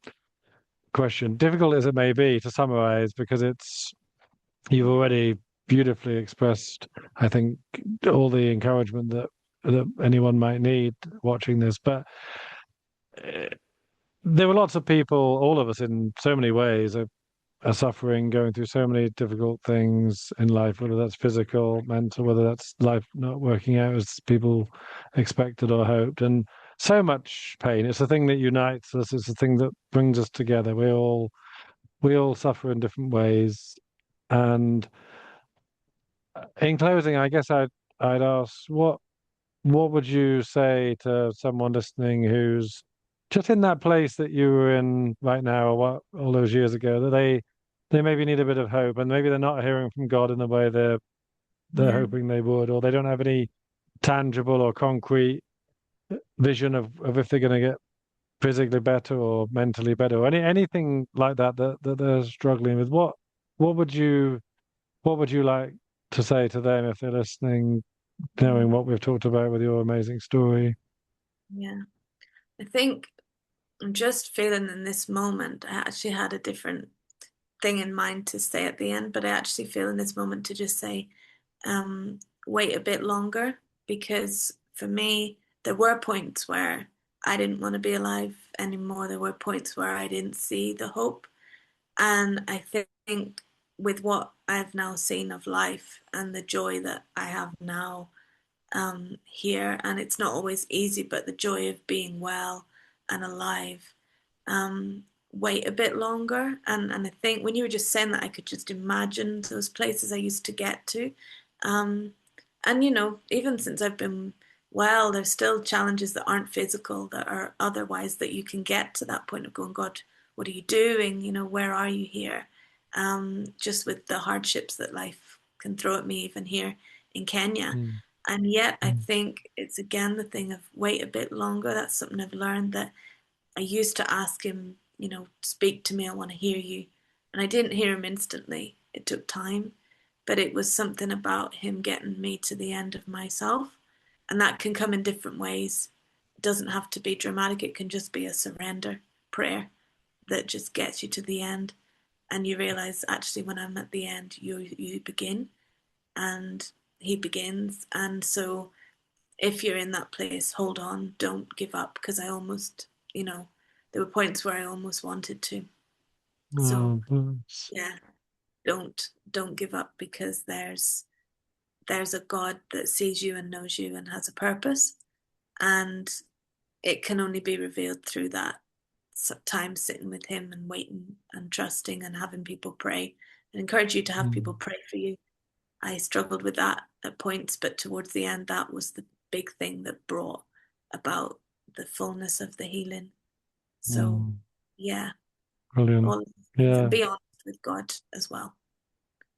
[SPEAKER 1] question, difficult as it may be to summarize, because you've already beautifully expressed, I think, all the encouragement that anyone might need watching this. But uh, there were lots of people, all of us in so many ways, are suffering, going through so many difficult things in life, whether that's physical, mental, whether that's life not working out as people expected or hoped, and so much pain. It's the thing that unites us. It's the thing that brings us together. We all suffer in different ways. And in closing, I guess I'd ask, what would you say to someone listening who's just in that place that you were in right now, or what, all those years ago, that they maybe need a bit of hope, and maybe they're not hearing from God in the way they're
[SPEAKER 2] Yeah.
[SPEAKER 1] hoping they would, or they don't have any tangible or concrete vision of if they're going to get physically better or mentally better, or anything like that they're struggling with. What would you what would you like to say to them if they're listening, knowing
[SPEAKER 2] Mm,
[SPEAKER 1] what we've talked about with your amazing story?
[SPEAKER 2] yeah. I think I'm just feeling in this moment. I actually had a different thing in mind to say at the end, but I actually feel in this moment to just say, wait a bit longer, because for me, there were points where I didn't want to be alive anymore. There were points where I didn't see the hope. And I think with what I've now seen of life and the joy that I have now, here, and it's not always easy, but the joy of being well and alive, um, wait a bit longer. And I think when you were just saying that, I could just imagine those places I used to get to. Um, and, even since I've been well, there's still challenges that aren't physical, that are otherwise, that you can get to that point of going, God, what are you doing? Where are you here? Just with the hardships that life can throw at me, even here in Kenya.
[SPEAKER 1] Mm,
[SPEAKER 2] And yet, I
[SPEAKER 1] mm,
[SPEAKER 2] think it's again the thing of wait a bit longer. That's something I've learned, that I used to ask him, speak to me, I want to hear you. And I didn't hear him instantly. It took time, but it was something about him getting me to the end of myself. And that can come in different ways. It doesn't have to be dramatic, it can just be a surrender prayer that just gets you to the end. And you realize, actually, when I'm at the end, you begin, and he begins. And so if you're in that place, hold on, don't give up, because I almost, there were points where I almost wanted to. So
[SPEAKER 1] oh, bless.
[SPEAKER 2] yeah, don't give up, because there's a God that sees you and knows you and has a purpose, and it can only be revealed through that time sitting with him and waiting and trusting and having people pray. I encourage you to have people
[SPEAKER 1] Mm,
[SPEAKER 2] pray for you. I struggled with that at points, but towards the end, that was the big thing that brought about the fullness of the healing. So,
[SPEAKER 1] mm,
[SPEAKER 2] yeah,
[SPEAKER 1] brilliant.
[SPEAKER 2] all of these things. And
[SPEAKER 1] Yeah,
[SPEAKER 2] be honest with God as well.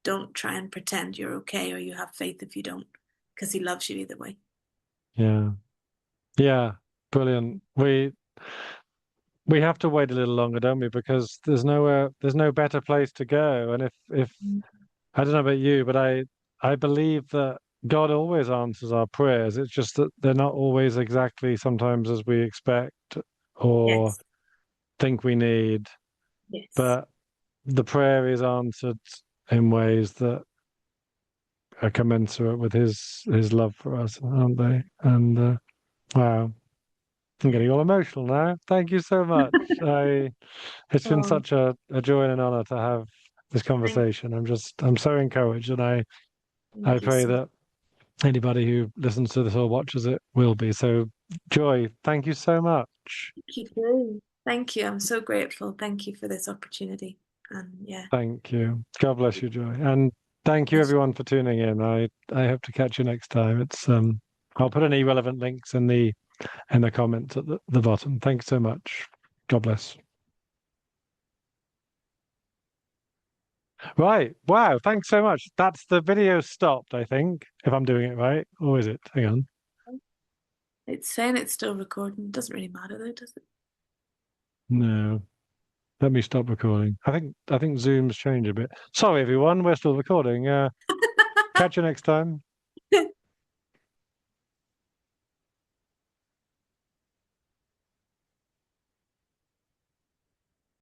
[SPEAKER 2] Don't try and pretend you're okay or you have faith if you don't, because He loves you either way.
[SPEAKER 1] yeah, yeah, brilliant. We have to wait a little longer, don't we? Because there's no better place to go. And if I don't know about you, but I believe that God always answers our prayers. It's just that they're not always exactly sometimes as we expect or
[SPEAKER 2] Yes,
[SPEAKER 1] think we need.
[SPEAKER 2] yes.
[SPEAKER 1] But the prayer is answered in ways that are commensurate with his love for us, aren't they? And wow, I'm getting all emotional now. Thank you so much. It's been
[SPEAKER 2] Oh,
[SPEAKER 1] such a joy and an honor to have this
[SPEAKER 2] thank,
[SPEAKER 1] conversation. I'm so encouraged, and I
[SPEAKER 2] thank you
[SPEAKER 1] pray
[SPEAKER 2] so much.
[SPEAKER 1] that anybody who listens to this or watches it will be. So, Joy, thank you so much.
[SPEAKER 2] Thank you too. Thank you. I'm so grateful. Thank you for this opportunity. And yeah,
[SPEAKER 1] Thank you. God bless you, Joy. And thank you
[SPEAKER 2] bless
[SPEAKER 1] everyone for tuning in. I hope to catch you next time. I'll put any relevant links in the comments at the bottom. Thanks so much. God bless. Right. Wow. Thanks so much. That's the video stopped, I think, if I'm doing it right. Or is it? Hang on.
[SPEAKER 2] you. It's saying it's still recording. It doesn't really matter though, does it?
[SPEAKER 1] No. Let me stop recording. I think Zoom's changed a bit. Sorry everyone, we're still recording. Catch you next time.